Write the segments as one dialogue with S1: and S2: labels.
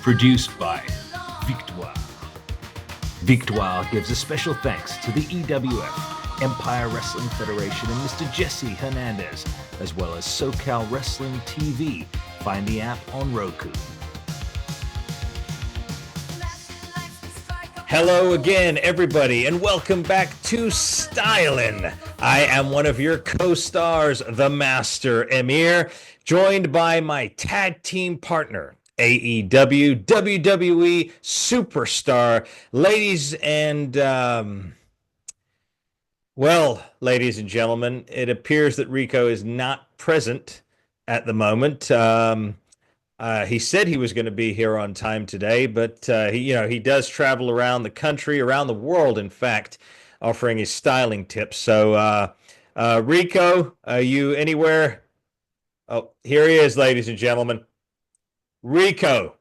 S1: Produced by Victoire. Victoire gives a special thanks to the EWF, Empire Wrestling Federation, and Mr. Jesse Hernandez, as well as SoCal Wrestling TV. Find the app on Roku. Hello again, everybody, and welcome back to Stylin'. I am one of your co-stars, the Master Emir, joined by my tag team partner, AEW WWE superstar, ladies and ladies and gentlemen, it appears that Rico is not present at the moment. He said he was going to be here on time today, but he does travel around the country, around the world, in fact, offering his styling tips. So, Rico, are you anywhere? Oh, here he is, ladies and gentlemen. Rico,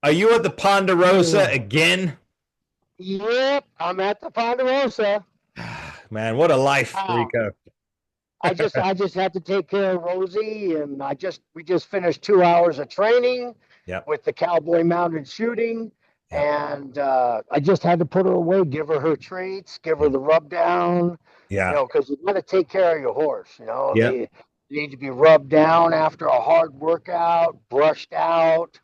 S1: are you at the Ponderosa again?
S2: Yep, I'm at the Ponderosa.
S1: Man, what a life, Rico.
S2: I just had to take care of Rosie, and we just finished 2 hours of training with the cowboy mounted shooting, and I just had to put her away, give her treats, give her the rub down, because you got to take care of your horse. They need to be rubbed down after a hard workout, brushed out,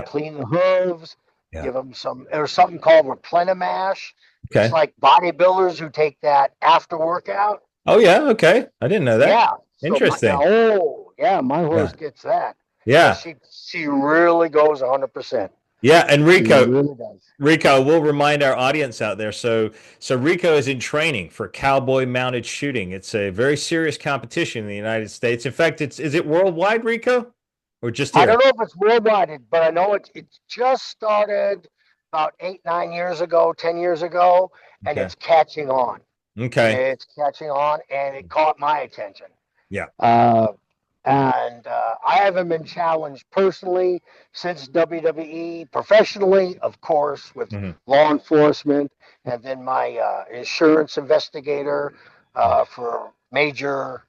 S2: clean the hooves, give them there's something called Replenimash. Okay. It's like bodybuilders who take that after workout.
S1: Oh, yeah. Okay. I didn't know that.
S2: Yeah.
S1: Interesting.
S2: My horse gets that.
S1: Yeah.
S2: She really goes 100%.
S1: Yeah. And Rico,
S2: really does.
S1: Rico, we'll remind our audience out there. So Rico is in training for cowboy mounted shooting. It's a very serious competition in the United States. In fact, is it worldwide, Rico? Or just here?
S2: I don't know if it's worldwide, but I know it just started about 10 years ago, and it's catching on.
S1: Okay.
S2: It's catching on, and it caught my attention.
S1: Yeah.
S2: And I haven't been challenged personally since WWE, professionally, of course, with law enforcement, and then my insurance investigator for major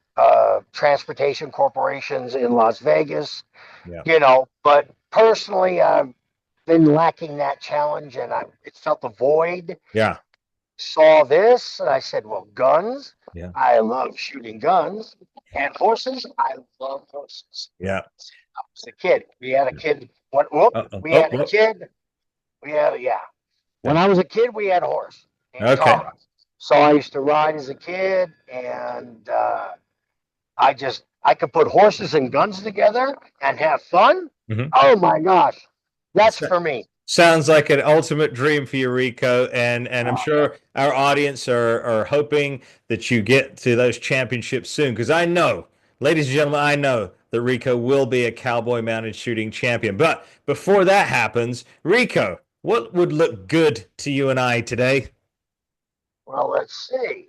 S2: transportation corporations in Las Vegas. Yeah. But personally, I've been lacking that challenge, and it felt a void.
S1: Yeah.
S2: Saw this, and I said, well, guns.
S1: Yeah.
S2: I love shooting guns. And horses, I love horses.
S1: Yeah.
S2: I was a kid. We had a kid. When I was a kid, we had a horse.
S1: Okay.
S2: Tara. So I used to ride as a kid, and I could put horses and guns together and have fun. Mm-hmm. Oh my gosh. That's for me.
S1: Sounds like an ultimate dream for you, Rico, and I'm sure our audience are hoping that you get to those championships soon, because I know, ladies and gentlemen, that Rico will be a cowboy mounted shooting champion. But before that happens, Rico, what would look good to you and I today?
S2: Well, let's see.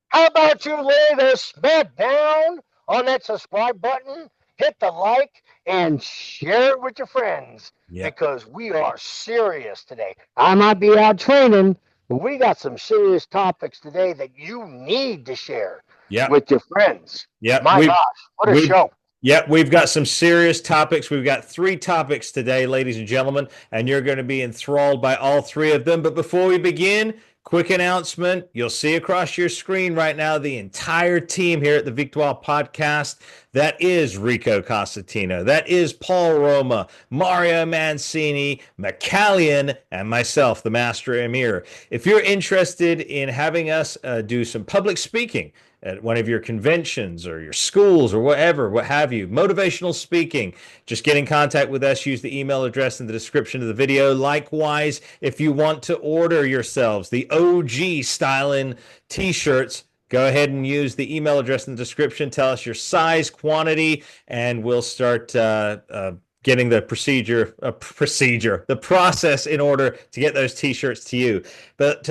S2: How about you lay this bed down on that subscribe button, hit the like, and share it with your friends. Yeah. Because we are serious today. I might be out training, but we got some serious topics today that you need to share with your friends.
S1: Yeah.
S2: My gosh, what a show.
S1: Yeah, we've got some serious topics. We've got 3 topics today, ladies and gentlemen, and you're going to be enthralled by all 3 of them. But before we begin, quick announcement. You'll see across your screen right now the entire team here at the Victoire Podcast. That is Rico Cosentino. That is Paul Roma, Mario Mancini, McCallion, and myself, the Master Emir. If you're interested in having us do some public speaking at one of your conventions or your schools or whatever, what have you, motivational speaking, just get in contact with us. Use the email address in the description of the video. Likewise, if you want to order yourselves the OG Stylin' t-shirts, go ahead and use the email address in the description. Tell us your size, quantity, and we'll start getting the the process in order to get those t-shirts to you. But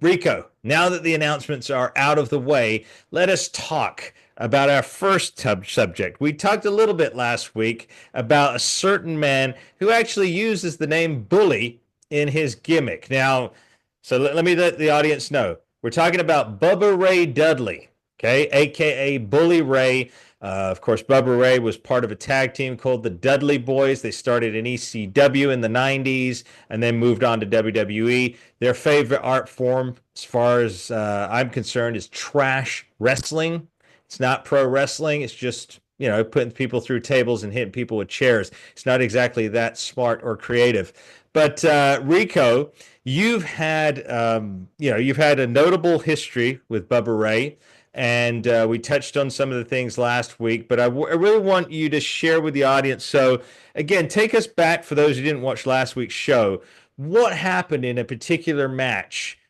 S1: Rico, now that the announcements are out of the way, let us talk about our first subject. We talked a little bit last week about a certain man who actually uses the name Bully in his gimmick. Now, so let me let the audience know. We're talking about Bubba Ray Dudley. Okay, aka Bully Ray. Of course, Bubba Ray was part of a tag team called the Dudley Boys. They started in ECW in the 90s and then moved on to WWE. Their favorite art form, as far as I'm concerned, is trash wrestling. It's not pro wrestling. It's just, putting people through tables and hitting people with chairs. It's not exactly that smart or creative. But Rico, you've had a notable history with Bubba Ray. And we touched on some of the things last week, but I really want you to share with the audience. So, again, take us back for those who didn't watch last week's show. What happened in a particular match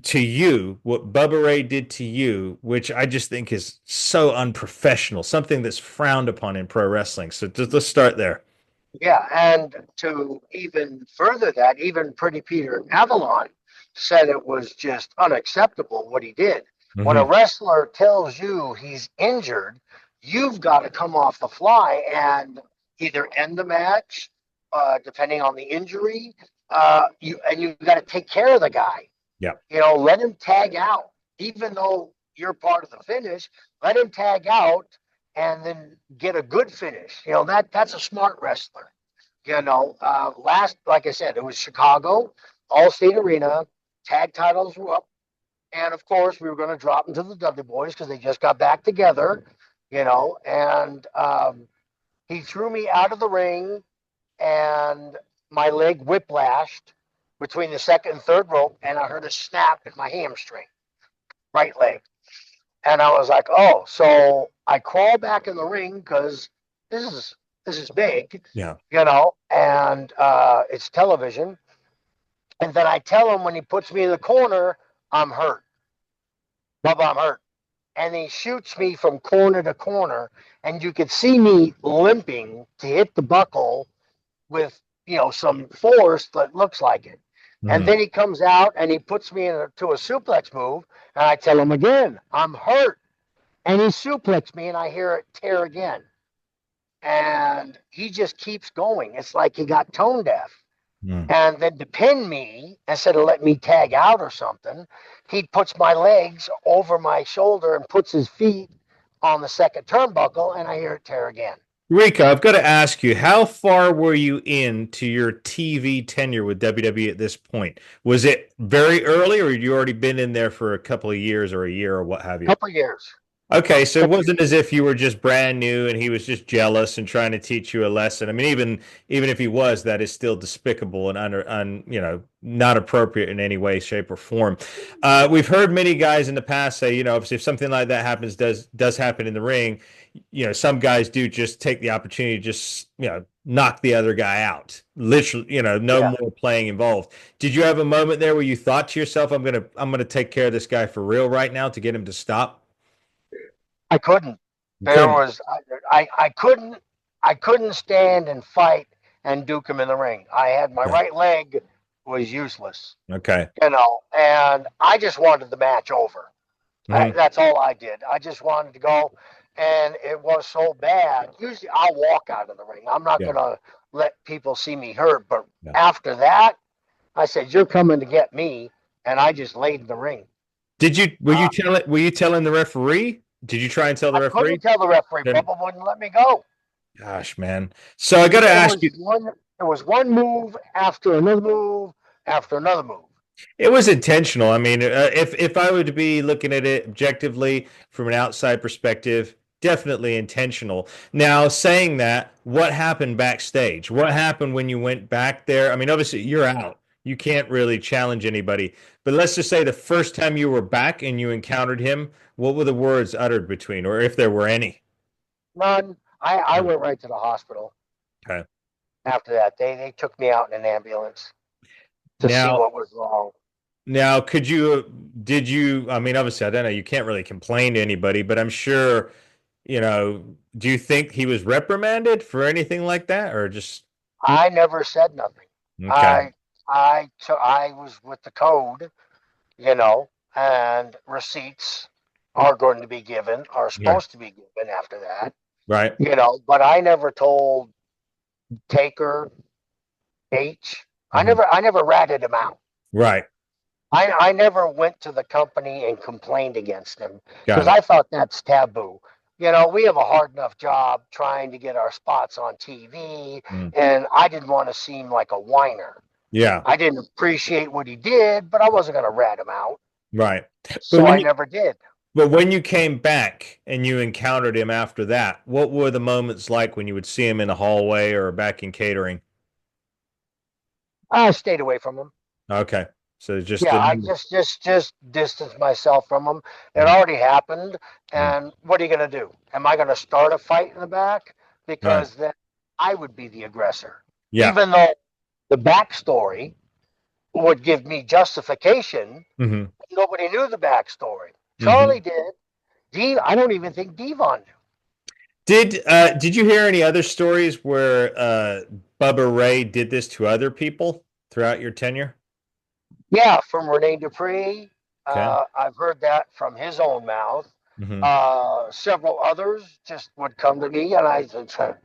S1: to you, what Bubba Ray did to you, which I just think is so unprofessional, something that's frowned upon in pro wrestling. So, let's start there.
S2: Yeah, and to even further that, even Pretty Peter Avalon said it was just unacceptable what he did. When a wrestler tells you he's injured, you've got to come off the fly and either end the match, depending on the injury, you've got to take care of the guy.
S1: Yeah.
S2: Let him tag out, even though you're part of the finish. Let him tag out and then get a good finish. That's a smart wrestler. Like I said, it was Chicago, All-State Arena, tag titles were up. And of course, we were going to drop them to the Dudley Boys because they just got back together, and he threw me out of the ring and my leg whiplashed between the second and third rope. And I heard a snap in my hamstring, right leg. And I was like, oh, so I crawl back in the ring because this is big,
S1: yeah,
S2: and it's television. And then I tell him when he puts me in the corner, I'm hurt. Bubba, I'm hurt. And he shoots me from corner to corner. And you could see me limping to hit the buckle with, some force that looks like it. And then he comes out and he puts me into a suplex move. And I tell him again, I'm hurt. And he suplexed me and I hear it tear again. And he just keeps going. It's like he got tone deaf. And then to pin me, instead of let me tag out or something, he puts my legs over my shoulder and puts his feet on the second turnbuckle, and I hear it tear again.
S1: Rico, I've got to ask you, how far were you into your TV tenure with WWE at this point? Was it very early, or had you already been in there for a couple of years or a year or what have you?
S2: A couple of years.
S1: Okay, so it wasn't as if you were just brand new and he was just jealous and trying to teach you a lesson. I mean, even if he was, that is still despicable and not appropriate in any way, shape, or form. We've heard many guys in the past say, if something like that happens, does happen in the ring, some guys do just take the opportunity to just knock the other guy out. Literally, more playing involved. Did you have a moment there where you thought to yourself, I'm gonna take care of this guy for real right now to get him to stop?
S2: I couldn't. I couldn't stand and fight and duke him in the ring. I had my right leg was useless.
S1: Okay.
S2: And I just wanted the match over. That's all I did. I just wanted to go, and it was so bad. Usually I'll walk out of the ring. I'm not going to let people see me hurt. But after that, I said, you're coming to get me. And I just laid in the ring.
S1: Were you telling the referee? Did you try and tell the referee?
S2: I couldn't tell the referee. Bubba wouldn't let me go.
S1: Gosh, man. So I got to ask you.
S2: There was one move after another move after another move.
S1: It was intentional. I mean, if I were to be looking at it objectively from an outside perspective, definitely intentional. Now, saying that, what happened backstage? What happened when you went back there? I mean, obviously, you're out. You can't really challenge anybody. But let's just say the first time you were back and you encountered him, what were the words uttered between, or if there were any?
S2: None. I went right to the hospital.
S1: Okay.
S2: After that, they took me out in an ambulance to see what was wrong.
S1: Now, did you, I mean, obviously, I don't know, you can't really complain to anybody, but I'm sure, do you think he was reprimanded for anything like that, or just?
S2: I never said nothing.
S1: Okay.
S2: I was with the code, and receipts are going to be given, are supposed to be given after that.
S1: Right.
S2: But I never told Taker, H. I never ratted him out.
S1: Right.
S2: I never went to the company and complained against them
S1: Got
S2: because
S1: it.
S2: I thought that's taboo. We have a hard enough job trying to get our spots on TV,
S1: Mm.
S2: and I didn't want to seem like a whiner.
S1: Yeah.
S2: I didn't appreciate what he did, but I wasn't going to rat him out.
S1: Right. But
S2: So I never did.
S1: when you came back and you encountered him after that, what were the moments like when you would see him in the hallway or back in catering?
S2: I stayed away from him.
S1: Okay. So just
S2: Yeah,
S1: the
S2: I
S1: number.
S2: just distanced myself from him. It
S1: Mm.
S2: already happened,
S1: Mm.
S2: and what are you going to do? Am I going to start a fight in the back?
S1: Right.
S2: Because then I would be the aggressor,
S1: Yeah.
S2: even though the backstory would give me justification.
S1: Hmm.
S2: Nobody knew the backstory.
S1: Hmm.
S2: Charlie did. I don't even think Devon knew.
S1: Did you hear any other stories where Bubba Ray did this to other people throughout your tenure?
S2: Yeah, from Rene Dupree.
S1: Okay.
S2: I've heard that from his own mouth.
S1: Hmm.
S2: Several others just would come to me, and I said,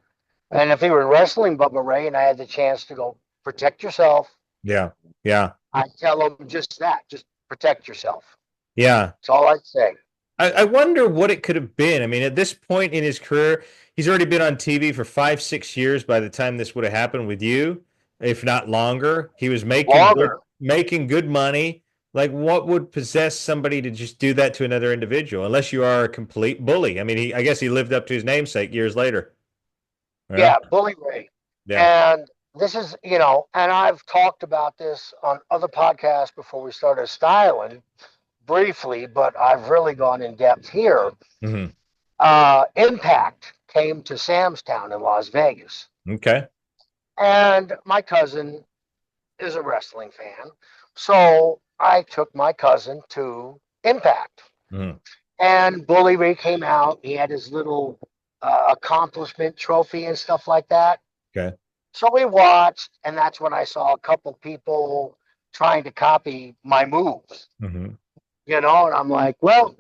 S2: and if they were wrestling Bubba Ray, and I had the chance to go protect yourself,
S1: Yeah. Yeah.
S2: I tell them just that, just protect yourself.
S1: Yeah.
S2: That's all I'd say.
S1: I wonder what it could have been. I mean, at this point in his career, he's already been on TV for 5, 6 years by the time this would have happened with you, if not longer. He was
S2: Longer.
S1: making good money. Like, what would possess somebody to just do that to another individual, unless you are a complete bully? I mean, I guess he lived up to his namesake years later. Yeah.
S2: Yeah, Bully Ray.
S1: Yeah.
S2: And this is, and I've talked about this on other podcasts before we started styling briefly, but I've really gone in depth here.
S1: Hmm.
S2: Impact came to Sam's Town in Las Vegas.
S1: Okay.
S2: And my cousin is a wrestling fan. So I took my cousin to Impact.
S1: Hmm.
S2: And Bully Ray came out. He had his little accomplishment trophy and stuff like that.
S1: Okay.
S2: So we watched, and that's when I saw a couple people trying to copy my moves,
S1: Hmm.
S2: and I'm like, well,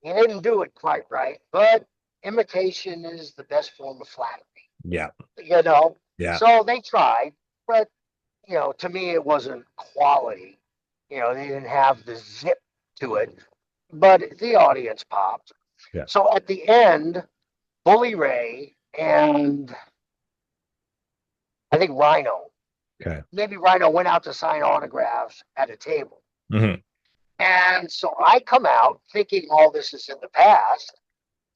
S2: he didn't do it quite right, but imitation is the best form of flattery,
S1: Yeah.
S2: you know.
S1: Yeah.
S2: So they tried, but to me, it wasn't quality. They didn't have the zip to it, but the audience popped.
S1: Yeah.
S2: So at the end, Bully Ray and I think Rhino,
S1: Okay.
S2: maybe Rhino went out to sign autographs at a table.
S1: Hmm.
S2: And so I come out thinking all this is in the past.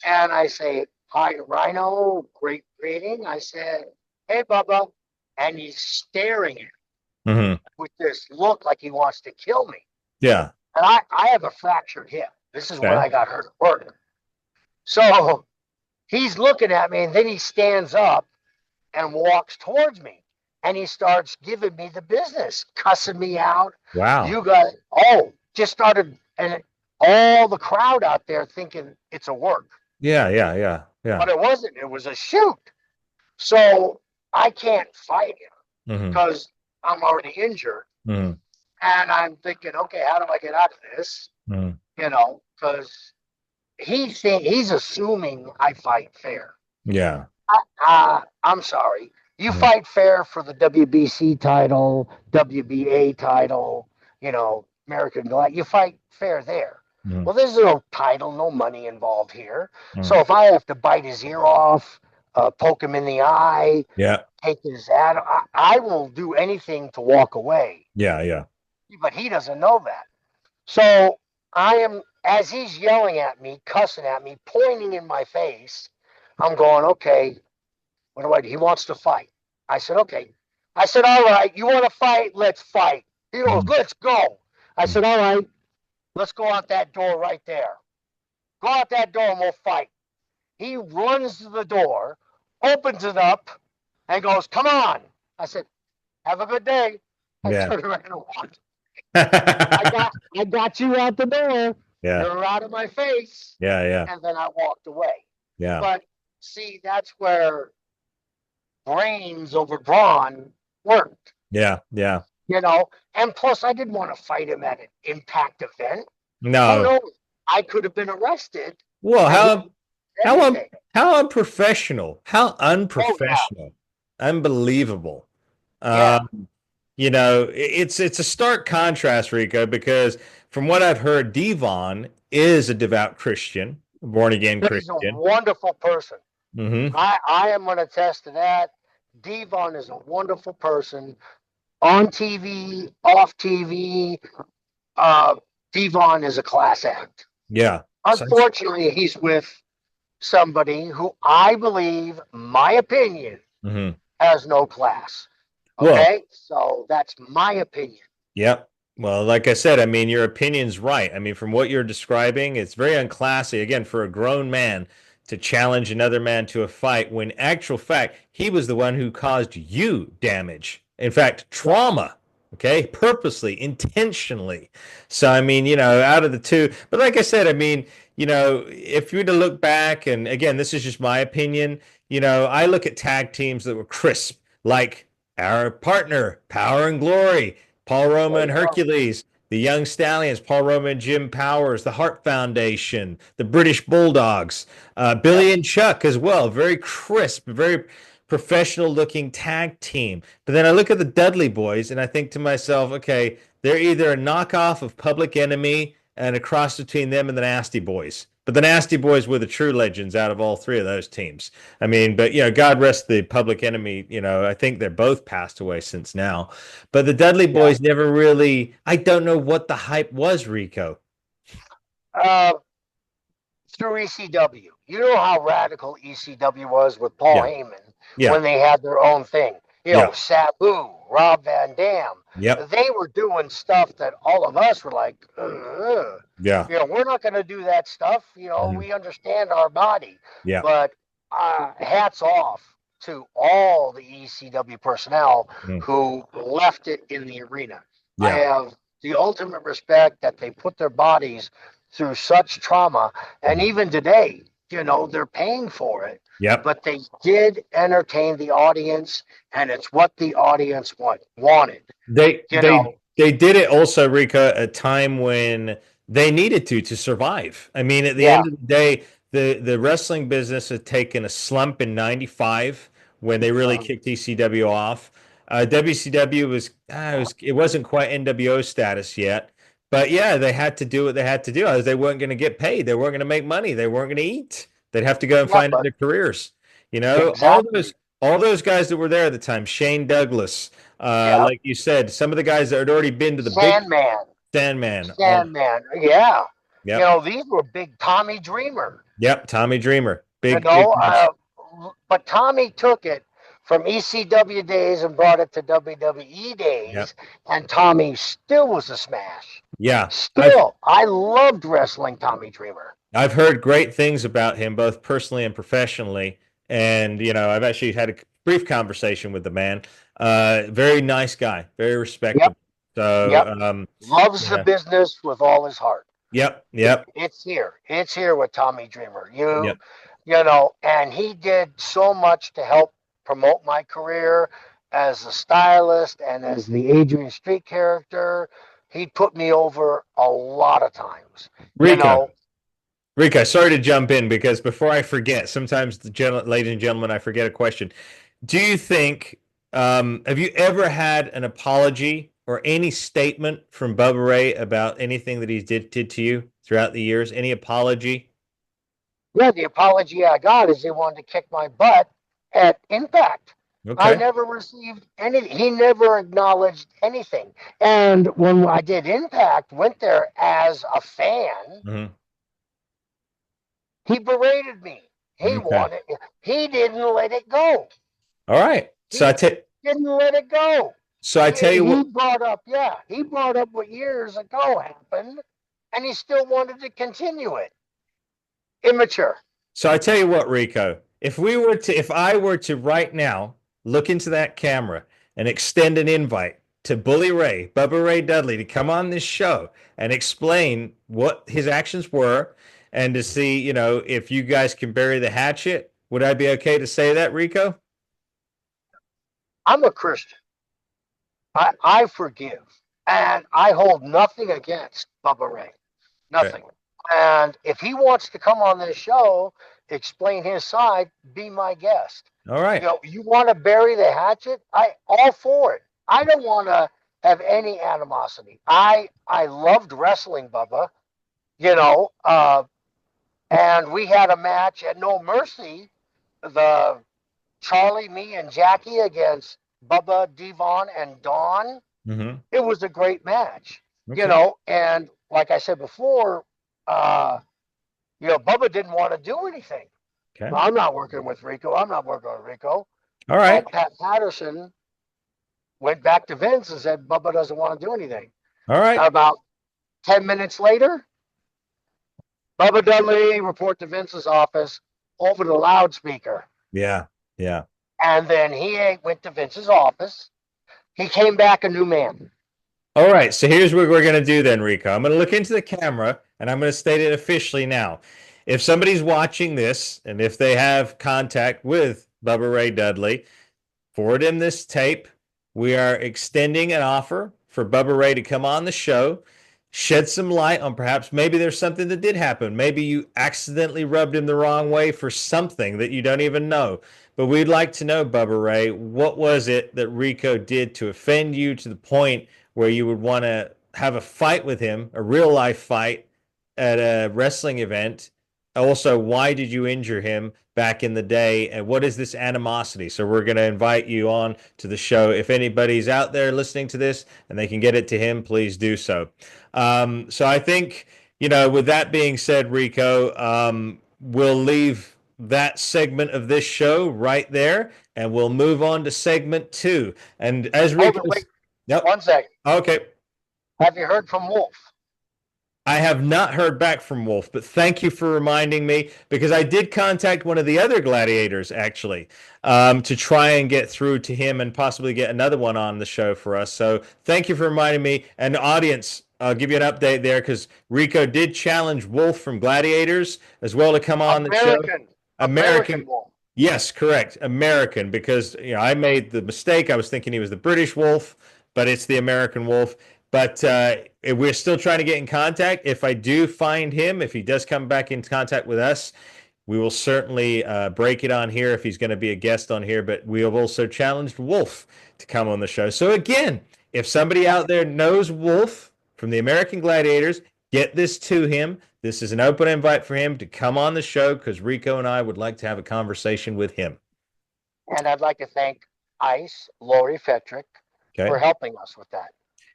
S2: And I say, hi, Rhino, great greeting. I said, hey, Bubba. And he's staring at me
S1: Hmm.
S2: with this look like he wants to kill me.
S1: Yeah.
S2: And I have a fractured hip. This is when
S1: Okay.
S2: I got hurt at work. So he's looking at me, and then he stands up and walks towards me. And he starts giving me the business, cussing me out.
S1: Wow.
S2: You got, just started, and all the crowd out there thinking it's a work.
S1: Yeah. Yeah. Yeah. Yeah.
S2: But it wasn't. It was a shoot. So I can't fight him because I'm already injured.
S1: Hmm.
S2: And I'm thinking, okay, how do I get out of this? Because he's assuming I fight fair.
S1: Yeah.
S2: I'm sorry. You fight fair for the WBC title, WBA title, American Glad. You fight fair there. Well, there's no title, no money involved here. So if I have to bite his ear off, poke him in the eye,
S1: Yeah.
S2: take his ad, I will do anything to walk away.
S1: Yeah. Yeah.
S2: But he doesn't know that. So I am, as he's yelling at me, cussing at me, pointing in my face, I'm going, okay, what do I do? He wants to fight. I said, okay. I said, all right, you want to fight? Let's fight. He goes, let's go. I said, all right, let's go out that door right there. Go out that door and we'll fight. He runs to the door, opens it up, and goes, come on. I said, have a good day. I turned around and walked. I got you out the door.
S1: Yeah.
S2: You're out of my face.
S1: Yeah. Yeah.
S2: And then I walked away.
S1: Yeah.
S2: But see, that's where brains over brawn worked.
S1: Yeah. Yeah.
S2: And plus I didn't want to fight him at an Impact event.
S1: No.
S2: Oh, no, I could have been arrested.
S1: Well, how unprofessional, how unprofessional, unbelievable.
S2: Yeah.
S1: it's a stark contrast, Rico, because from what I've heard, Devon is a devout Christian, born again
S2: He's a
S1: Christian.
S2: wonderful person.
S1: Hmm.
S2: I am going to attest to that. Devon is a wonderful person on TV, off TV. Uh, Devon is a class act.
S1: Yeah.
S2: Unfortunately, he's with somebody who I believe, my opinion,
S1: Mhm.
S2: has no class.
S1: Well,
S2: Okay, so that's my opinion.
S1: yep. Well, like I said, I mean, your opinion's right. I mean, from what you're describing, it's very unclassy, again, for a grown man to challenge another man to a fight when, actual fact, he was the one who caused you damage. In fact, trauma, okay, purposely, intentionally. So, I mean, out of the two, but like I said, I mean, if you were to look back, and again, this is just my opinion, I look at tag teams that were crisp, like our partner, Power and Glory. Paul Roma and Hercules, the Young Stallions, Paul Roma and Jim Powers, the Hart Foundation, the British Bulldogs, Billy and Chuck as well. Very crisp, very professional looking tag team. But then I look at the Dudley boys and I think to myself, okay, they're either a knockoff of Public Enemy and a cross between them and the Nasty Boys. But the Nasty Boys were the true legends out of all three of those teams. I mean, but God rest the Public Enemy. I think they're both passed away since now. But the Dudley Boys never really. I don't know what the hype was, Rico.
S2: Uh, through ECW, you know how radical ECW was with Paul Heyman when they had their own thing. Sabu, Rob Van Dam.
S1: Yep.
S2: They were doing stuff that all of us were like, ugh.
S1: Yeah.
S2: We're not going to do that stuff. We understand our body.
S1: Yeah.
S2: But hats off to all the ECW personnel who left it in the arena. I have the ultimate respect that they put their bodies through such trauma. And even today, they're paying for it.
S1: Yep.
S2: But they did entertain the audience, and it's what the audience wanted.
S1: They did it also, Rico, at a time when they needed to survive. I mean, at the end of the day, the wrestling business had taken a slump in '95 when they really kicked ECW off. WCW it wasn't quite NWO status yet. But yeah, they had to do what they had to do. They weren't going to get paid. They weren't going to make money. They weren't going to eat. They'd have to go and find other careers.
S2: Exactly.
S1: all those guys that were there at the time, Shane Douglas, like you said, some of the guys that had already been to the
S2: Sandman.
S1: Yeah.
S2: These were big Tommy Dreamer.
S1: Yep, Tommy Dreamer. Big.
S2: But Tommy took it from ECW days and brought it to WWE days, and Tommy still was a smash.
S1: Yeah.
S2: Still, I loved wrestling Tommy Dreamer.
S1: I've heard great things about him, both personally and professionally. And, I've actually had a brief conversation with the man. Very nice guy, very respectable. So,
S2: loves the business with all his heart.
S1: Yep.
S2: It's here with Tommy Dreamer. And he did so much to help promote my career as a stylist and as the Adrian Street character. He put me over a lot of times.
S1: Rico, sorry to jump in because before I forget, sometimes, ladies and gentlemen, I forget a question. Do you think, have you ever had an apology or any statement from Bubba Ray about anything that he did to you throughout the years? Any apology?
S2: Yeah, the apology I got is he wanted to kick my butt at Impact. Okay. I never received anything. He never acknowledged anything. And when I did Impact, went there as a fan, he berated me. He didn't let it go.
S1: All right. So
S2: didn't let it go.
S1: So I tell you what.
S2: He brought up what years ago happened, and he still wanted to continue it. Immature.
S1: So I tell you what, Rico, if I were to right now look into that camera and extend an invite to Bully Ray, Bubba Ray Dudley, to come on this show and explain what his actions were and to see, if you guys can bury the hatchet, would I be okay to say that, Rico?
S2: I'm a Christian. I forgive. And I hold nothing against Bubba Ray. Nothing. Okay. And if he wants to come on this show, explain his side, be my guest.
S1: All right.
S2: You want to bury the hatchet? All for it. I don't want to have any animosity. I loved wrestling, Bubba. You know, and we had a match at No Mercy. The Charlie, me, and Jackie against Bubba, Devon, and Dawn.
S1: Mm-hmm.
S2: It was a great match. You
S1: Okay.
S2: know, and like I said before, Bubba didn't want to do anything.
S1: Okay.
S2: I'm not working with Rico. I'm not working with Rico.
S1: All right.
S2: And Pat Patterson went back to Vince and said, Bubba doesn't want to do anything.
S1: All right.
S2: About 10 minutes later, Bubba Dudley report to Vince's office over the loudspeaker.
S1: Yeah. Yeah.
S2: And then he went to Vince's office. He came back a new man.
S1: All right. So here's what we're going to do then, Rico. I'm going to look into the camera and I'm going to state it officially now. If somebody's watching this and if they have contact with Bubba Ray Dudley, forward him this tape. We are extending an offer for Bubba Ray to come on the show, shed some light on perhaps maybe there's something that did happen. Maybe you accidentally rubbed him the wrong way for something that you don't even know. But we'd like to know, Bubba Ray, what was it that Rico did to offend you to the point where you would want to have a fight with him, a real life fight at a wrestling event? Also, why did you injure him back in the day, and what is this animosity? So we're going to invite you on to the show. If anybody's out there listening to this and they can get it to him, please do so. So I think, with that being said, Rico, we'll leave that segment of this show right there, and we'll move on to segment 2. And as Rico,
S2: yep. 1 second.
S1: Okay.
S2: Have you heard from Wolf?
S1: I have not heard back from Wolf, but thank you for reminding me, because I did contact one of the other gladiators, actually, to try and get through to him and possibly get another one on the show for us. So thank you for reminding me. And the audience, I'll give you an update there, because Rico did challenge Wolf from Gladiators as well to come on the show.
S2: American Wolf.
S1: Yes, correct. American, because I made the mistake. I was thinking he was the British Wolf, but it's the American Wolf. But we're still trying to get in contact. If I do find him, if he does come back in contact with us, we will certainly break it on here if he's going to be a guest on here. But we have also challenged Wolf to come on the show. So again, if somebody out there knows Wolf from the American Gladiators, get this to him. This is an open invite for him to come on the show, because Rico and I would like to have a conversation with him.
S2: And I'd like to thank Ice, Lori Fetrick, for helping us with that.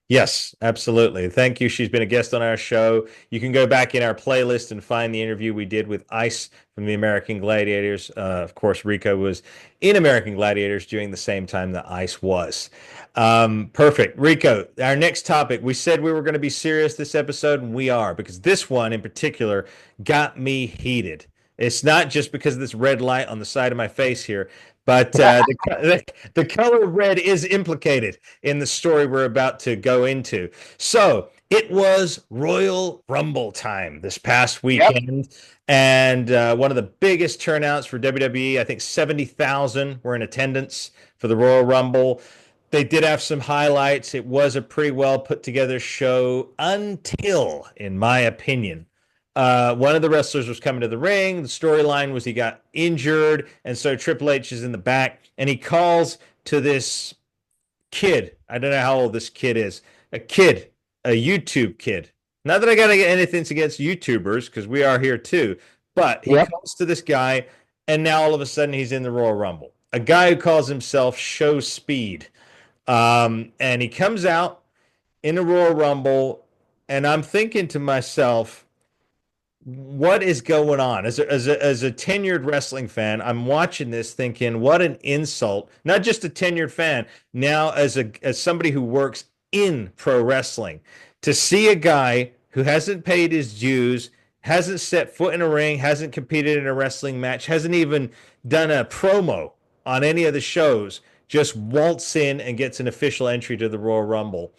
S1: Yes, absolutely. Thank you. She's been a guest on our show. You can go back in our playlist and find the interview we did with Ice from the American Gladiators. Of course, Rico was in American Gladiators during the same time that Ice was. Perfect. Rico, our next topic, we said we were going to be serious this episode, and we are, because this one in particular got me heated. It's not just because of this red light on the side of my face here, but the color red is implicated in the story we're about to go into. So it was Royal Rumble time this past weekend. Yep. And one of the biggest turnouts for WWE. I think 70,000 were in attendance for the Royal Rumble. They did have some highlights. It was a pretty well put together show until, in my opinion, one of the wrestlers was coming to the ring. The storyline was he got injured, and so Triple H is in the back, and he calls to this kid. I don't know how old this kid is. A YouTube kid. Not that I got to get anything against YouTubers, because we are here too, but he calls to this guy, and now all of a sudden he's in the Royal Rumble. A guy who calls himself IshowSpeed. And he comes out in the Royal Rumble, and I'm thinking to myself, what is going on? As a tenured wrestling fan, I'm watching this thinking, what an insult. Not just a tenured fan, now as somebody who works in pro wrestling, to see a guy who hasn't paid his dues, hasn't set foot in a ring, hasn't competed in a wrestling match, hasn't even done a promo on any of the shows, just waltz in and gets an official entry to the Royal Rumble.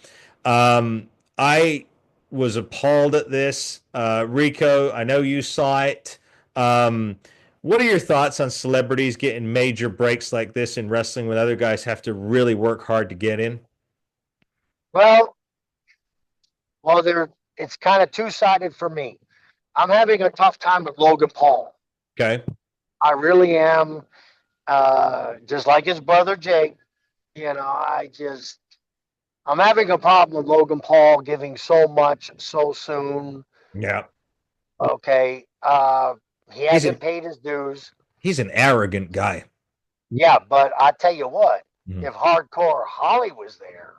S1: I was appalled at this. Rico, I know you saw it. What are your thoughts on celebrities getting major breaks like this in wrestling when other guys have to really work hard to get in?
S2: Well, it's kind of two-sided for me. I'm having a tough time with Logan Paul.
S1: Okay.
S2: I really am. Just like his brother Jake, I'm having a problem with Logan Paul giving so much so soon.
S1: Yeah.
S2: Okay. He
S1: He's
S2: hasn't
S1: an
S2: paid his dues.
S1: he's an arrogant guy.
S2: Yeah, but I tell you what,
S1: Mhm.
S2: if Hardcore Holly was there,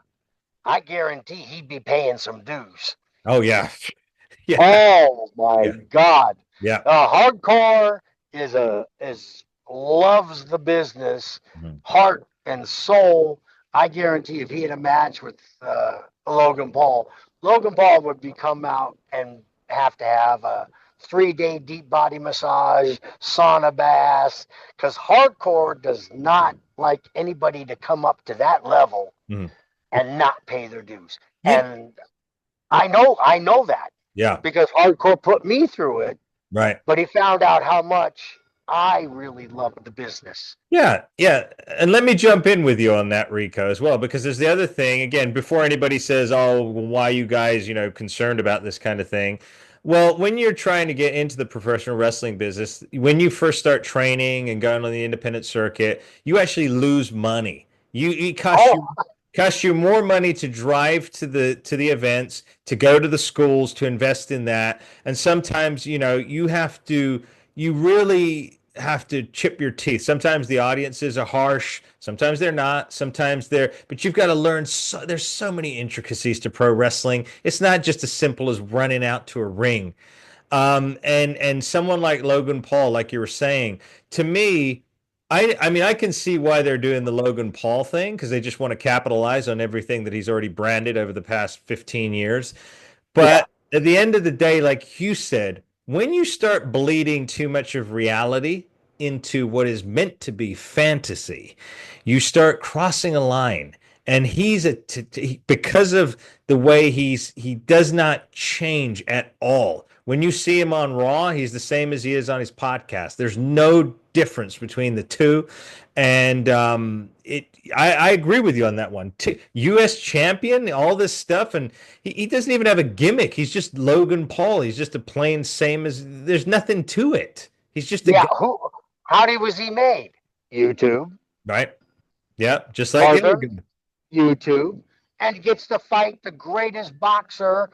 S2: I guarantee he'd be paying some dues.
S1: Oh yeah. Yeah.
S2: Oh my
S1: Yeah.
S2: God.
S1: Yeah.
S2: Hardcore is loves the business,
S1: Mhm.
S2: heart and soul. I guarantee if he had a match with Logan Paul would be come out and have to have a 3-day deep body massage, sauna bath, because hardcore does not like anybody to come up to that level
S1: Mhm.
S2: and not pay their dues.
S1: Yeah.
S2: And I know that
S1: Yeah.
S2: because hardcore put me through it,
S1: Right.
S2: but he found out how much I really loved the business.
S1: Yeah, yeah. And let me jump in with you on that, Rico, as well, because there's the other thing, again, before anybody says, oh, why you guys, concerned about this kind of thing. Well, when you're trying to get into the professional wrestling business, when you first start training and going on the independent circuit, you actually lose money. It costs
S2: Oh,
S1: you more money to drive to the events, to go to the schools, to invest in that. And sometimes, you really have to chip your teeth. Sometimes the audiences are harsh, sometimes they're not, but you've got to learn. There's so many intricacies to pro wrestling. It's not just as simple as running out to a ring. And someone like Logan Paul, like you were saying, to me, I mean, I can see why they're doing the Logan Paul thing because they just want to capitalize on everything that he's already branded over the past 15 years.
S2: yeah.
S1: But at the end of the day, like you said, when you start bleeding too much of reality into what is meant to be fantasy, you start crossing a line. And because of the way he does not change at all. When you see him on Raw, he's the same as he is on his podcast. There's no difference between the two. And I agree with you on that one. U.S. champion, all this stuff, and he doesn't even have a gimmick. He's just Logan Paul. He's just a plain same as. There's nothing to it. He's just a
S2: Yeah.
S1: guy,
S2: How was he made? YouTube,
S1: right? Yeah, just like the other
S2: Northern,
S1: guy,
S2: YouTube, and gets to fight the greatest boxer,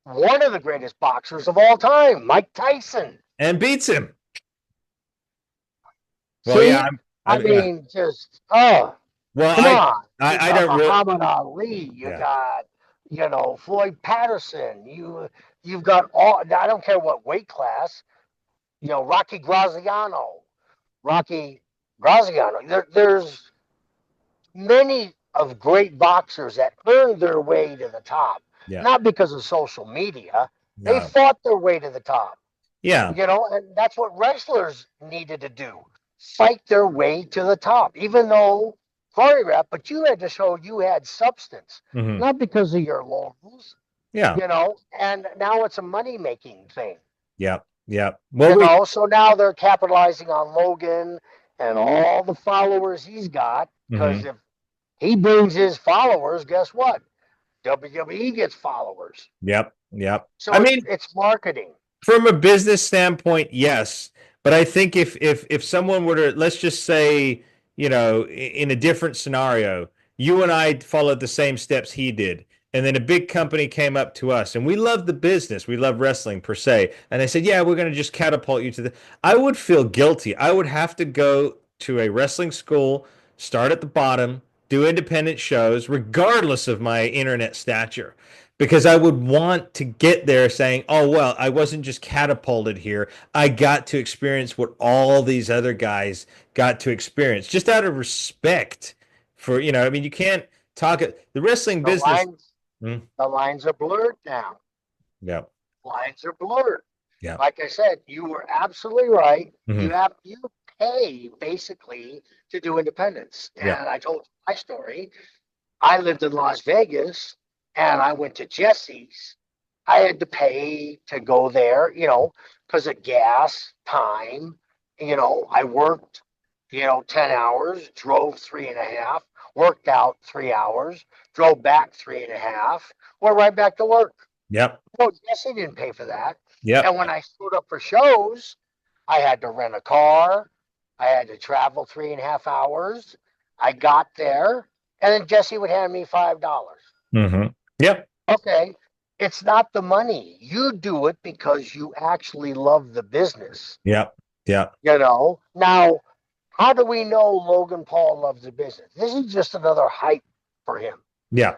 S2: one of the greatest boxers of all time, Mike Tyson.
S1: and beats him. Well, yeah,
S2: See,
S1: yeah.
S2: just
S1: Well,
S2: come on. You
S1: I
S2: got
S1: don't really.
S2: Muhammad Ali. You
S1: Yeah,
S2: got Floyd Patterson. You've got all. I don't care what weight class. Rocky Graziano. Rocky Graziano. There's many of great boxers that earned their way to the top,
S1: yeah,
S2: not because of social media. They
S1: no,
S2: fought their way to the top.
S1: yeah,
S2: And that's what wrestlers needed to do, fight their way to the top, even though choreograph, but you had to show you had substance,
S1: hmm,
S2: not because of your laurels,
S1: yeah,
S2: and now it's a money making thing,
S1: yeah, yeah. Well, we.
S2: so now they're capitalizing on Logan and all the followers he's got, because
S1: Mhm.
S2: if he brings his followers, guess what? WWE gets followers.
S1: Yep, yep.
S2: So
S1: I
S2: it's
S1: mean,
S2: it's marketing.
S1: from a business standpoint, yes. But I think if someone were to, let's just say, in a different scenario, you and I followed the same steps he did, and then a big company came up to us, and we love the business, we love wrestling per se, and they said, "Yeah, we're going to just catapult you to the." I would feel guilty. I would have to go to a wrestling school, start at the bottom, do independent shows, regardless of my internet stature because I would want to get there saying, oh, well, I wasn't just catapulted here. I got to experience what all these other guys got to experience just out of respect for, I mean, you can't talk the wrestling
S2: The
S1: business.
S2: lines
S1: Hmm,
S2: the lines are blurred now.
S1: yeah,
S2: Lines are blurred.
S1: yeah,
S2: Like I said, you were absolutely right.
S1: hmm,
S2: You pay basically to do independence.
S1: yeah,
S2: And I told my story. I lived in Las Vegas and I went to Jesse's. I had to pay to go there, because of gas, time. I worked, 10 hours, drove 3.5, worked out 3 hours, drove back 3.5, went right back to work.
S1: yep,
S2: Well, Jesse didn't pay for that.
S1: yep,
S2: And when I showed up for shows, I had to rent a car. I had to travel 3.5 hours. I got there And then Jesse would hand me $5.
S1: Mm-hmm. Yep.
S2: Okay. It's not the money. You do it because you actually love the business.
S1: Yep. Yep.
S2: Now, how do we know Logan Paul loves the business? This is just another hype for him.
S1: Yeah.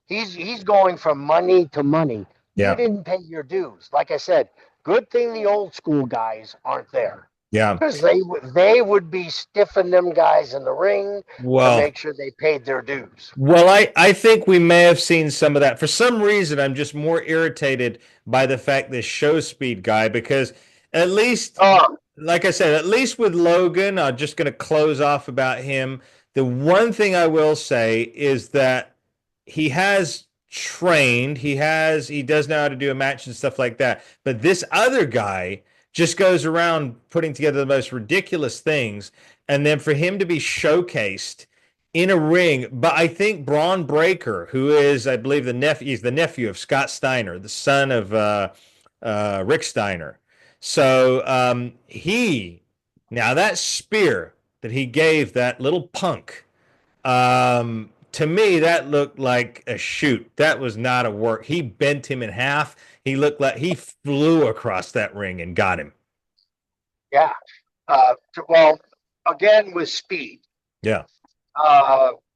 S2: He's going from money to money.
S1: Yeah.
S2: You didn't pay your dues. Like I said, good thing the old school guys aren't there.
S1: Yeah.
S2: Because they would be stiffing them guys in the ring to make sure they paid their dues.
S1: Well, I think we may have seen some of that. For some reason, I'm just more irritated by the fact this IshowSpeed guy, because at least, like I said, at least with Logan, I'm just going to close off about him. The one thing I will say is that he has trained, he does know how to do a match and stuff like that. But this other guy just goes around putting together the most ridiculous things. And then for him to be showcased in a ring, but I think Braun Breaker, who is, I believe, he's the nephew of Scott Steiner, the son of Rick Steiner. So now that spear that he gave that little punk, to me, that looked like a shoot. That was not a work. He bent him in half. He looked like he flew across that ring and got him.
S2: Yeah. Well, again, with Speed.
S1: Yeah.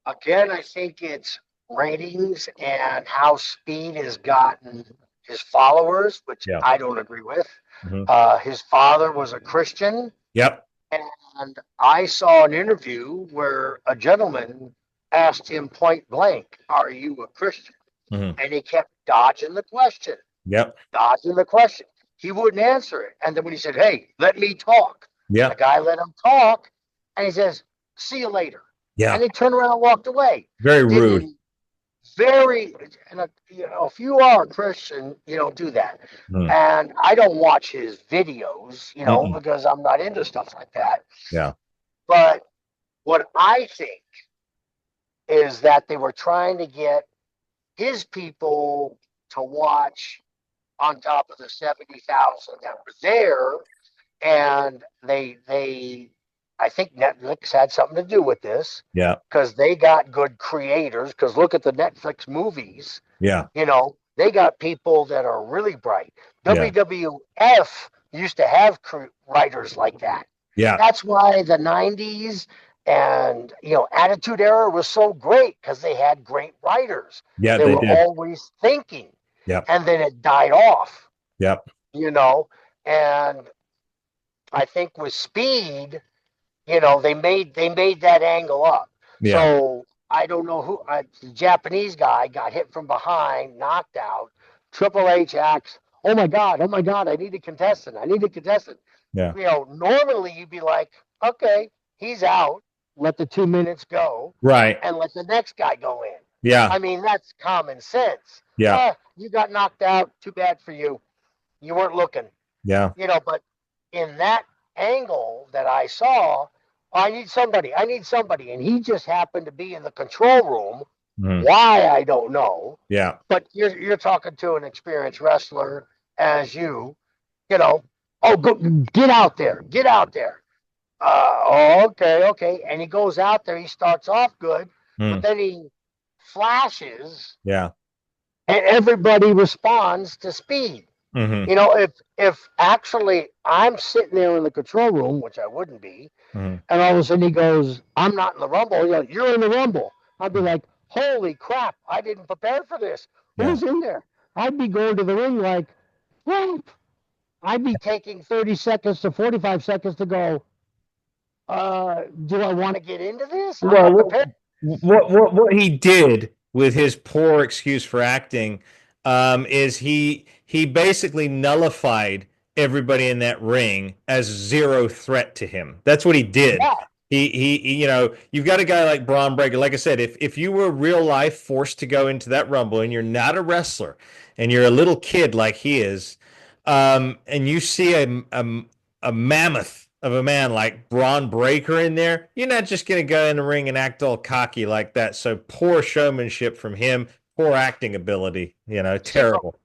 S2: Again, I think it's ratings and how Speed has gotten his followers, which I don't agree with. Mm-hmm. His father was a Christian.
S1: Yep.
S2: And I saw an interview where a gentleman asked him point blank, "Are you a Christian?" Mm-hmm. And he kept dodging the question.
S1: Yep.
S2: Dodging the question. He wouldn't answer it. And then when he said, "Hey, let me talk," the guy let him talk, and he says, "See you later." Yeah. And he turned around and walked away.
S1: Very rude.
S2: If you are a Christian, you don't do that. Mm. And I don't watch his videos, because I'm not into stuff like that.
S1: Yeah.
S2: But what I think is that they were trying to get his people to watch on top of the 70,000 that were there. And I think Netflix had something to do with this.
S1: Yeah.
S2: Because they got good creators. Because look at the Netflix movies.
S1: Yeah.
S2: They got people that are really bright. Yeah. WWF used to have writers like that.
S1: Yeah.
S2: That's why the 90s and, Attitude Era was so great, because they had great writers.
S1: Yeah,
S2: they were always thinking.
S1: Yeah.
S2: And then it died off.
S1: Yep.
S2: And I think with Speed, they made that angle up. Yeah. So I don't know who the Japanese guy got hit from behind, knocked out. Triple H acts, oh my God, I need a contestant.
S1: Yeah.
S2: Normally you'd be like, okay, he's out. Let the 2 minutes go.
S1: Right.
S2: And let the next guy go in.
S1: Yeah.
S2: I mean, that's common sense.
S1: Yeah.
S2: You got knocked out. Too bad for you. You weren't looking.
S1: Yeah.
S2: But in that angle that I saw, I need somebody. And he just happened to be in the control room. Mm. Why, I don't know.
S1: Yeah.
S2: But you're talking to an experienced wrestler as oh, go, get out there. Okay. And he goes out there. He starts off good, but then he flashes.
S1: Yeah.
S2: And everybody responds to Speed. Mm-hmm. If actually I'm sitting there in the control room, which I wouldn't be, mm-hmm. and all of a sudden he goes, "I'm not in the Rumble." You're in the Rumble. I'd be like, "Holy crap! I didn't prepare for this. Who's in there?" I'd be going to the ring like, "What?" I'd be taking 30 seconds to 45 seconds to go. Do I want to get into this?
S1: Well, what he did with his poor excuse for acting is he basically nullified everybody in that ring as zero threat to him. That's what he did. Yeah. He you've got a guy like Braun Breaker. Like I said, if you were real life forced to go into that Rumble and you're not a wrestler and you're a little kid like he is, and you see a mammoth of a man like Braun Breaker in there, you're not just going to go in the ring and act all cocky like that. So poor showmanship from him, poor acting ability, terrible.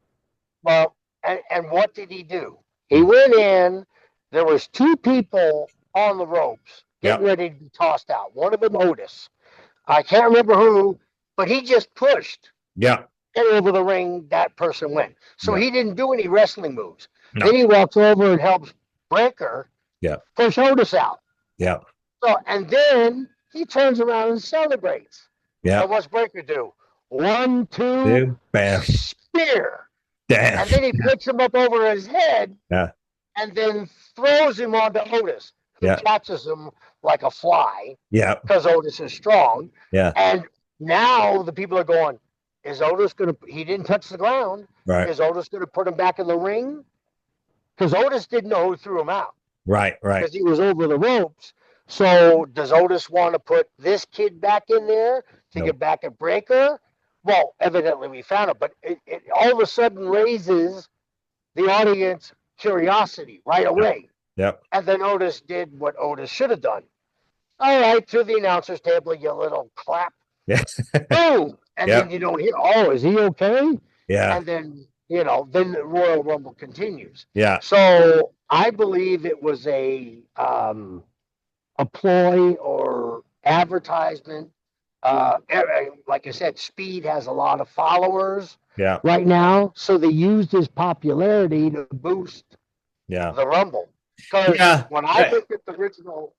S2: Well, and what did he do? He went in, there was 2 people on the ropes getting ready to be tossed out. One of them, Otis. I can't remember who, but he just pushed.
S1: Yeah.
S2: And over the ring, that person went. So
S1: Yeah.
S2: he didn't do any wrestling moves.
S1: No.
S2: Then he walks over and helps Breaker push Otis out.
S1: Yeah.
S2: So, and then he turns around and celebrates.
S1: Yeah.
S2: And what's Breaker do? 1, 2,
S1: bam,
S2: spear.
S1: damn.
S2: And then he puts him up over his head.
S1: Yeah.
S2: And then throws him onto Otis, who catches him like a fly.
S1: Yeah.
S2: Because Otis is strong.
S1: Yeah.
S2: And now the people are going, is Otis going to, he didn't touch the ground.
S1: Right.
S2: Is Otis going to put him back in the ring? Because Otis didn't know who threw him out.
S1: Right.
S2: Because he was over the ropes. So does Otis want to put this kid back in there to get back at Breaker? Well, evidently we found it, but it all of a sudden raises the audience curiosity right away.
S1: Yep.
S2: And then Otis did what Otis should have done. All right, to the announcer's table, you little clap.
S1: Yeah.
S2: Boom. And then you don't hear, oh, is he okay?
S1: Yeah.
S2: And then, then the Royal Rumble continues.
S1: Yeah.
S2: So I believe it was a ploy or advertisement. Like I said, Speed has a lot of followers right now. So they used his popularity to boost the Rumble. Because when I looked at the original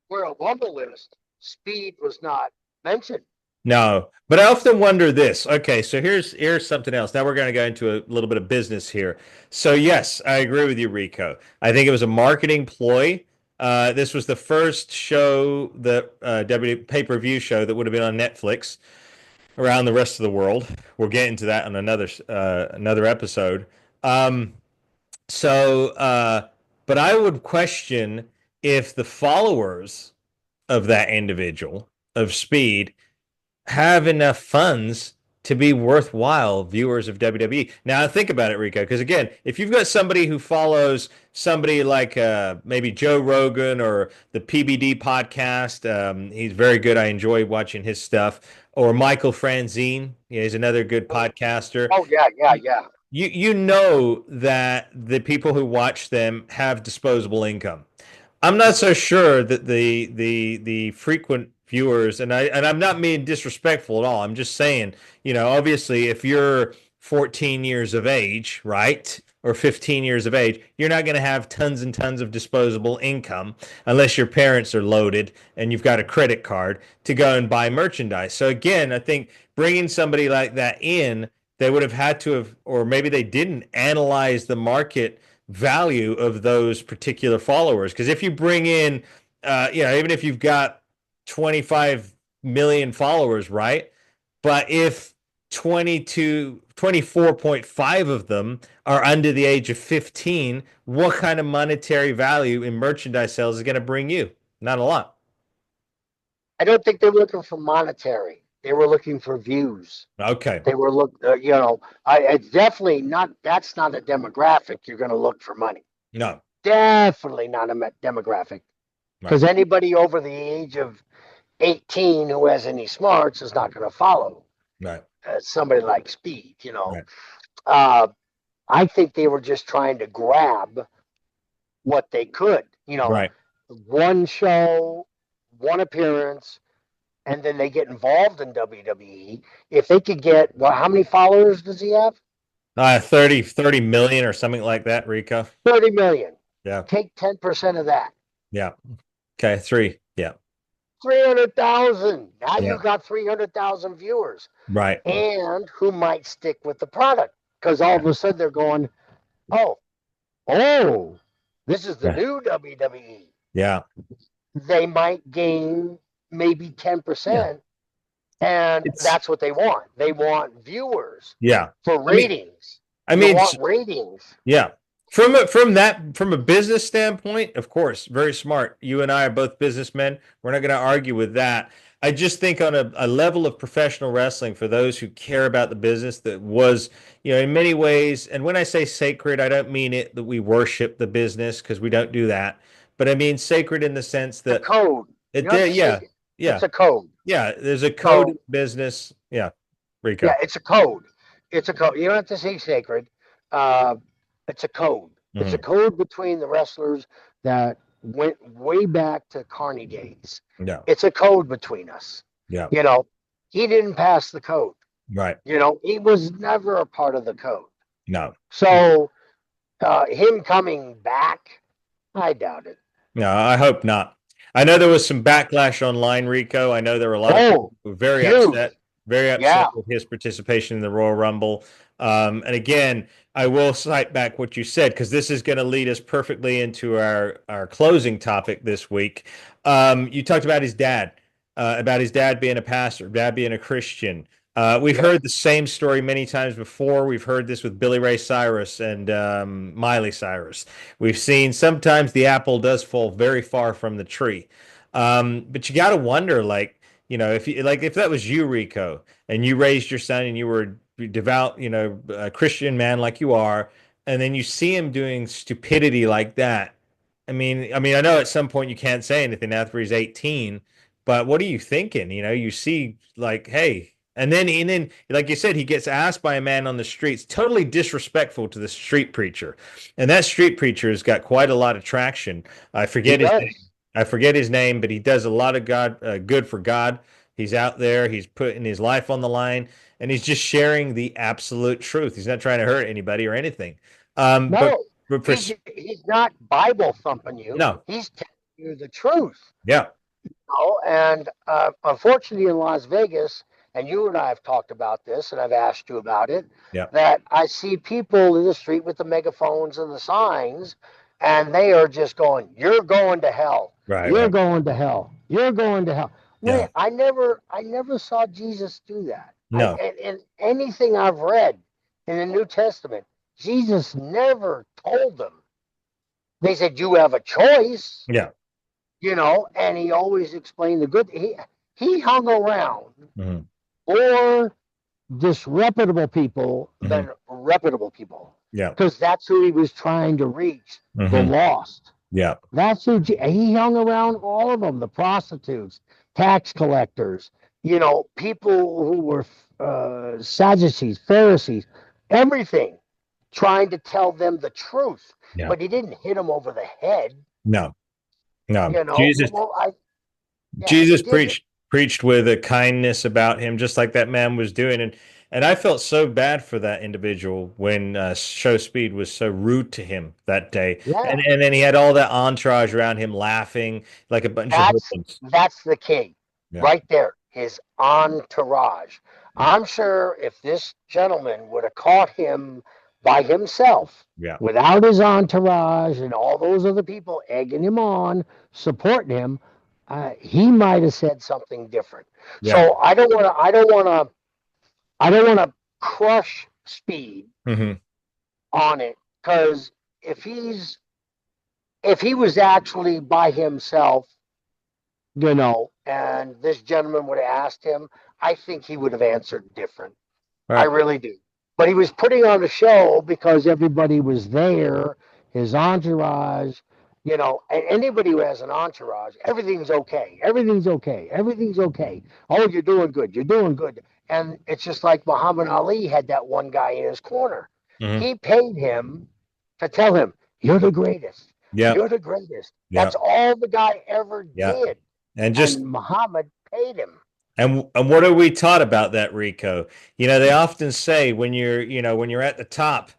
S2: Royal Rumble list, Speed was not mentioned.
S1: No, but I often wonder this. Okay, so here's something else. Now we're going to go into a little bit of business here. So yes, I agree with you, Rico. I think it was a marketing ploy. This was the first show, the pay-per-view show that would have been on Netflix around the rest of the world. We'll get into that on another episode. But I would question if the followers of that individual of Speed have enough funds to be worthwhile viewers of WWE. Now think about it, Rico, because again, if you've got somebody who follows somebody like maybe Joe Rogan or the PBD podcast, he's very good. I enjoy watching his stuff. Or Michael Franzine, he's another good podcaster.
S2: Oh yeah.
S1: You know that the people who watch them have disposable income. I'm not so sure that the frequent viewers, and I'm not being disrespectful at all. I'm just saying, obviously if you're 14 years of age, right, or 15 years of age, you're not going to have tons and tons of disposable income unless your parents are loaded and you've got a credit card to go and buy merchandise. So again, I think bringing somebody like that in, they would have had to have, or maybe they didn't analyze the market value of those particular followers. Because if you bring in, even if you've got 25 million followers, right? But if 24.5 of them are under the age of 15, what kind of monetary value in merchandise sales is going to bring you? Not a lot.
S2: I don't think they were looking for monetary. They were looking for views.
S1: Okay.
S2: They were it's definitely not, that's not a demographic you're going to look for money.
S1: No.
S2: Definitely not a demographic. Because anybody over the age of 18 who has any smarts is not going to follow somebody like Speed. I think they were just trying to grab what they could. One show, one appearance, and then they get involved in WWE. If they could get, how many followers does he have?
S1: 30 million or something like that, Rico.
S2: 30 million.
S1: Yeah.
S2: Take 10% of that.
S1: Yeah. Okay. 3. Yeah.
S2: 300,000. Now you've got 300,000 viewers.
S1: Right.
S2: And who might stick with the product? Because all of a sudden they're going, oh, this is the new WWE.
S1: Yeah.
S2: They might gain maybe 10%. And that's what they want. They want viewers.
S1: Yeah.
S2: For ratings. They want ratings.
S1: Yeah. From a business standpoint, of course, very smart. You and I are both businessmen. We're not going to argue with that. I just think on a level of professional wrestling, for those who care about the business, that was, in many ways, and when I say sacred, I don't mean it that we worship the business, because we don't do that. But I mean sacred in the sense that
S2: the code.
S1: It's a
S2: code.
S1: Yeah, there's a code in business. Yeah, Rico.
S2: Yeah, it's a code. It's a code. You don't have to say sacred. It's a code. Mm-hmm. It's a code between the wrestlers that went way back to Carney days.
S1: Yeah.
S2: It's a code between us.
S1: Yeah.
S2: You know, he didn't pass the code.
S1: Right.
S2: You know, he was never a part of the code.
S1: No.
S2: So him coming back, I doubt it.
S1: No, I hope not. I know there was some backlash online, Rico. I know there were a lot of people who were
S2: Huge.
S1: very upset
S2: Yeah.
S1: with his participation in the Royal Rumble. And again, I will cite back what you said because this is going to lead us perfectly into our closing topic this week. You talked about his dad being a pastor, dad being a Christian. We've
S2: Yep.
S1: heard the same story many times before. We've heard this with Billy Ray Cyrus and Miley Cyrus. We've seen sometimes the apple does fall very far from the tree. But you got to wonder, like, if that was you, Rico, and you raised your son and you were a devout, a Christian man like you are, and then you see him doing stupidity like that. I know at some point you can't say anything after he's 18, but what are you thinking? You see like, hey, and then, like you said, he gets asked by a man on the streets, totally disrespectful to the street preacher. And that street preacher has got quite a lot of traction. I
S2: He
S1: forget his name.
S2: does.
S1: I forget his name, but he does a lot of good for God. He's out there, he's putting his life on the line, and he's just sharing the absolute truth. He's not trying to hurt anybody or anything. Um, but,
S2: No,
S1: but for,
S2: he's not Bible thumping you.
S1: no,
S2: He's telling you the truth.
S1: yeah,
S2: Oh, and unfortunately, in Las Vegas, and you and I have talked about this, and I've asked you about it,
S1: yeah,
S2: that I see people in the street with the megaphones and the signs, and they are just going, "You're going to hell.
S1: right,
S2: You're
S1: right,
S2: going to hell. You're going to hell."
S1: yeah,
S2: Wait, I never saw Jesus do that.
S1: no,
S2: And anything I've read in the New Testament, Jesus never told them. They said, "You have a choice."
S1: yeah,
S2: And he always explained the good. He hung around
S1: mhm,
S2: more disreputable people
S1: mhm,
S2: than reputable people,
S1: yeah,
S2: because that's who he was trying to reach, the
S1: mhm,
S2: lost.
S1: yeah,
S2: That's who he hung around, all of them, the prostitutes, tax collectors, people who were Sadducees, Pharisees, everything, trying to tell them the truth.
S1: yeah,
S2: But he didn't hit them over the head.
S1: no, no. Jesus,
S2: Well, he
S1: Jesus
S2: did.
S1: preached with a kindness about him, just like that man was doing, and I felt so bad for that individual when ShowSpeed was so rude to him that day,
S2: Yeah,
S1: and then he had all that entourage around him laughing like a bunch of
S2: that's
S1: hoodlums.
S2: that's the key,
S1: Yeah,
S2: right there. His entourage.
S1: yeah,
S2: I'm sure if this gentleman would have caught him by himself,
S1: yeah,
S2: without his entourage and all those other people egging him on, supporting him, he might have said something different.
S1: yeah.
S2: So I don't want to crush Speed
S1: Hmm.
S2: on it, because if he was actually by himself, and this gentleman would have asked him, I think he would have answered different.
S1: All
S2: I
S1: right.
S2: really do. But he was putting on a show because everybody was there, his entourage, and anybody who has an entourage, everything's okay. Everything's okay. Everything's okay. Oh, you're doing good. You're doing good. And it's just like Muhammad Ali had that one guy in his corner.
S1: Hmm.
S2: He paid him to tell him, "You're the greatest.
S1: Yeah,
S2: You're the greatest."
S1: yeah,
S2: That's all the guy ever
S1: yeah.
S2: did.
S1: And just
S2: And Muhammad paid him.
S1: and what are we taught about that, Rico? They often say when you're at the top,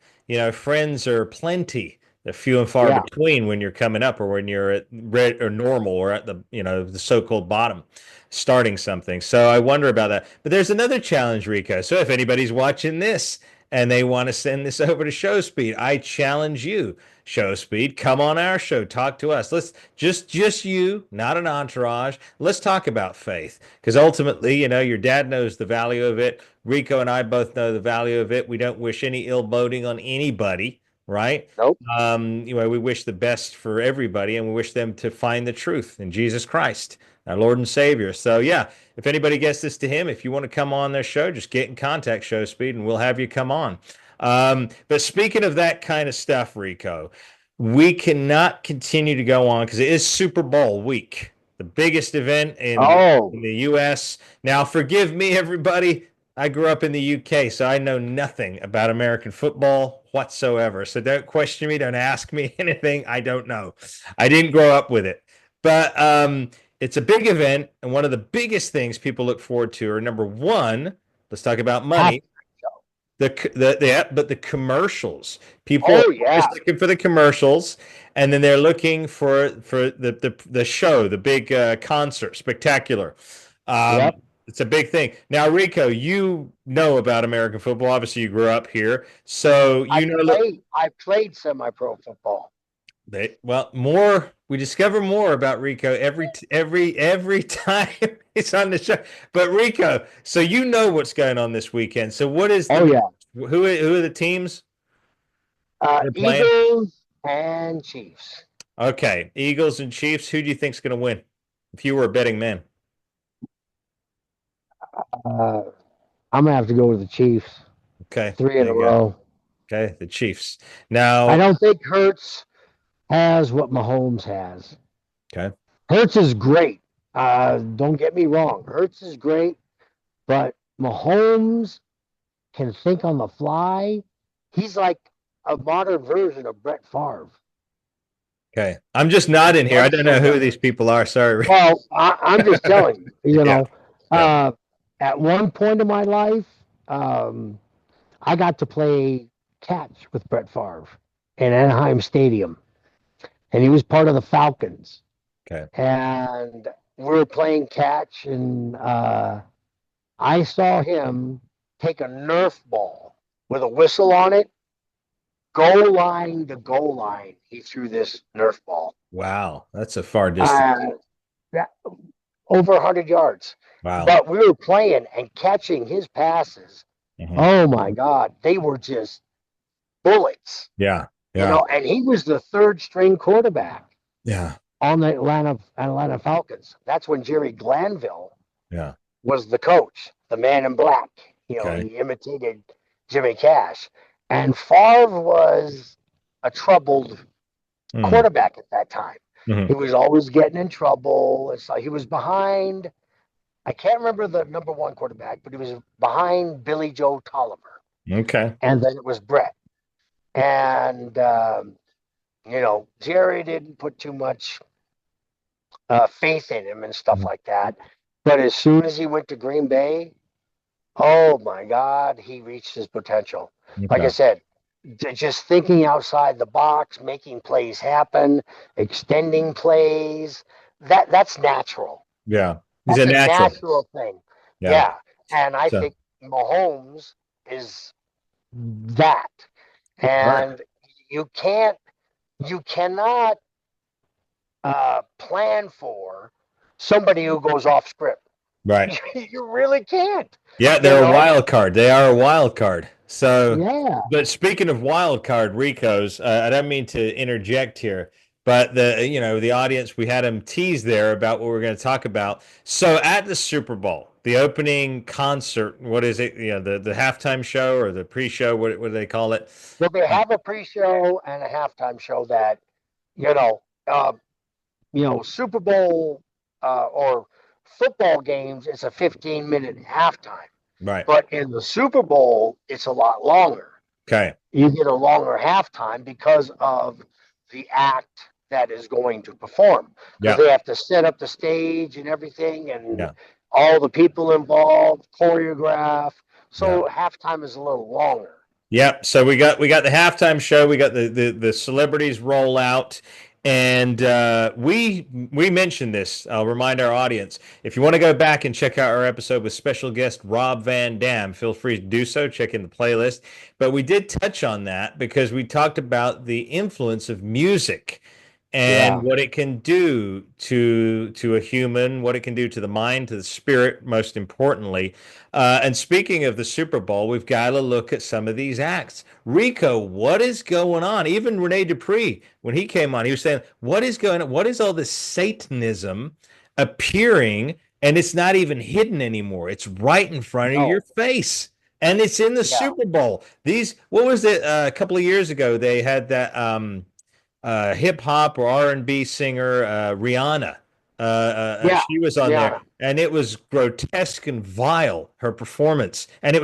S1: friends are plenty. They're few and far
S2: Yeah.
S1: between when you're coming up or when you're at red or normal or at the so-called bottom starting something. So I wonder about that. But there's another challenge, Rico. So if anybody's watching this and they want to send this over to ShowSpeed, I challenge you. ShowSpeed, come on our show, talk to us. Let's just you, not an entourage. Let's talk about faith because ultimately, your dad knows the value of it. Rico and I both know the value of it. We don't wish any ill boding on anybody, right?
S2: Nope.
S1: We wish the best for everybody, and we wish them to find the truth in Jesus Christ, our Lord and Savior. So yeah, if anybody gets this to him, if you want to come on their show, just get in contact, ShowSpeed, and we'll have you come on. But speaking of that kind of stuff, Rico, we cannot continue to go on because it is Super Bowl week, the biggest event
S2: Oh,
S1: in the U.S. Now, forgive me, everybody. I grew up in the UK, so I know nothing about American football whatsoever. So don't question me. Don't ask me anything. I don't know. I didn't grow up with it. But It's a big event, and one of the biggest things people look forward to are number one, let's talk about
S2: Half
S1: money. The commercials. People are
S2: Oh
S1: always
S2: yeah.
S1: looking for the commercials, and then they're looking for the show, the big concert, spectacular. Um,
S2: Yep.
S1: it's a big thing. Now, Rico, you know about American football. Obviously, you grew up here, so you know. Look,
S2: I played semi-pro football.
S1: well, more we discover more about Rico every time he's on the show. But Rico, so you know what's going on this weekend. So what is
S2: Oh
S1: the
S2: yeah.
S1: who are the teams they're playing?
S2: Eagles and Chiefs.
S1: Okay, Eagles and Chiefs. Who do you think's going to win? If you were a betting man.
S2: Uh, I'm gonna have to go with the Chiefs.
S1: Okay,
S2: Three in
S1: there
S2: a
S1: you go.
S2: row.
S1: Okay, the Chiefs.
S2: I
S1: Now,
S2: don't think Hurts has what Mahomes has.
S1: okay,
S2: Hurts is great. Don't get me wrong. Hurts is great, but Mahomes can think on the fly. He's like a modern version of Brett Favre.
S1: okay. I'm just not in here. I don't know who these people are. Sorry.
S2: Well, I'm just telling you,
S1: Yeah, yeah.
S2: at one point in my life, I got to play catch with Brett Favre in Anaheim Stadium, and he was part of the Falcons.
S1: Okay.
S2: And we were playing catch, and I saw him take a Nerf ball with a whistle on it, goal line to goal line. He threw this Nerf ball.
S1: Wow, that's a far distance.
S2: That, over 100 yards.
S1: Wow.
S2: But we were playing and catching his passes.
S1: Mhm.
S2: Oh my God, they were just bullets.
S1: Yeah,
S2: You
S1: yeah,
S2: know, and he was the third string quarterback
S1: yeah,
S2: on the Atlanta Falcons. That's when Jerry Glanville
S1: yeah.
S2: was the coach, the man in black. You know,
S1: Okay.
S2: he imitated Jimmy Cash. And Favre was a troubled
S1: Mm.
S2: quarterback at that time. He
S1: Mhm.
S2: was always getting in trouble. And so he was behind, I can't remember the number one quarterback, but he was behind Billy Joe Tolliver.
S1: Okay.
S2: And then it was Brett. And, you know, Jerry didn't put too much faith in him and stuff
S1: Mhm.
S2: like that. But as soon as he went to Green Bay, oh my God, he reached his potential. Like I
S1: Okay.
S2: said, just thinking outside the box, making plays happen, extending plays. That's natural.
S1: Yeah. He's a
S2: That's a
S1: natural.
S2: natural thing.
S1: Yeah.
S2: Yeah. And I
S1: So,
S2: think Mahomes is that.
S1: all right.
S2: And you can't, you cannot plan for somebody who goes off script.
S1: Right.
S2: You really can't.
S1: Yeah,
S2: You
S1: they're a
S2: know?
S1: wild card. They are a wild card. So,
S2: Yeah.
S1: but speaking of wild card Ricos, I don't mean to interject here, but the audience, we had them tease there about what we're going to talk about. So at the Super Bowl, the opening concert, what is it? The halftime show or the pre-show, what do they call it?
S2: Well, they have a pre-show and a halftime show that, you know, uh, Super Bowl or football games, it's a 15-minute halftime.
S1: Right.
S2: But in the Super Bowl, it's a lot longer.
S1: Okay.
S2: You get a longer halftime because of the act that is going to perform. Because
S1: Yeah.
S2: they have to set up the stage and everything, and
S1: Yeah.
S2: all the people involved, choreograph.
S1: Yeah.
S2: So halftime is a little longer.
S1: Yep. So we got the halftime show. We got the celebrities roll out, and we mentioned this. I'll remind our audience, if you want to go back and check out our episode with special guest Rob Van Dam, feel free to do so. Check in the playlist. But we did touch on that because we talked about the influence of music and
S2: Yeah.
S1: what it can do to a human, what it can do to the mind, to the spirit, most importantly. And speaking of the Super Bowl, we've got to look at some of these acts. Rico, what is going on? Even Rene Dupree, when he came on, he was saying, "What is going on? What is all this Satanism appearing? And it's not even hidden anymore. It's right in front of your
S2: No.
S1: face." And it's in the
S2: Yeah.
S1: Super Bowl. What was it? A couple of years ago, they had that hip hop or R&B singer Rihanna.
S2: Yeah.
S1: She was on there,
S2: Yeah.
S1: and it was grotesque and vile, her performance. And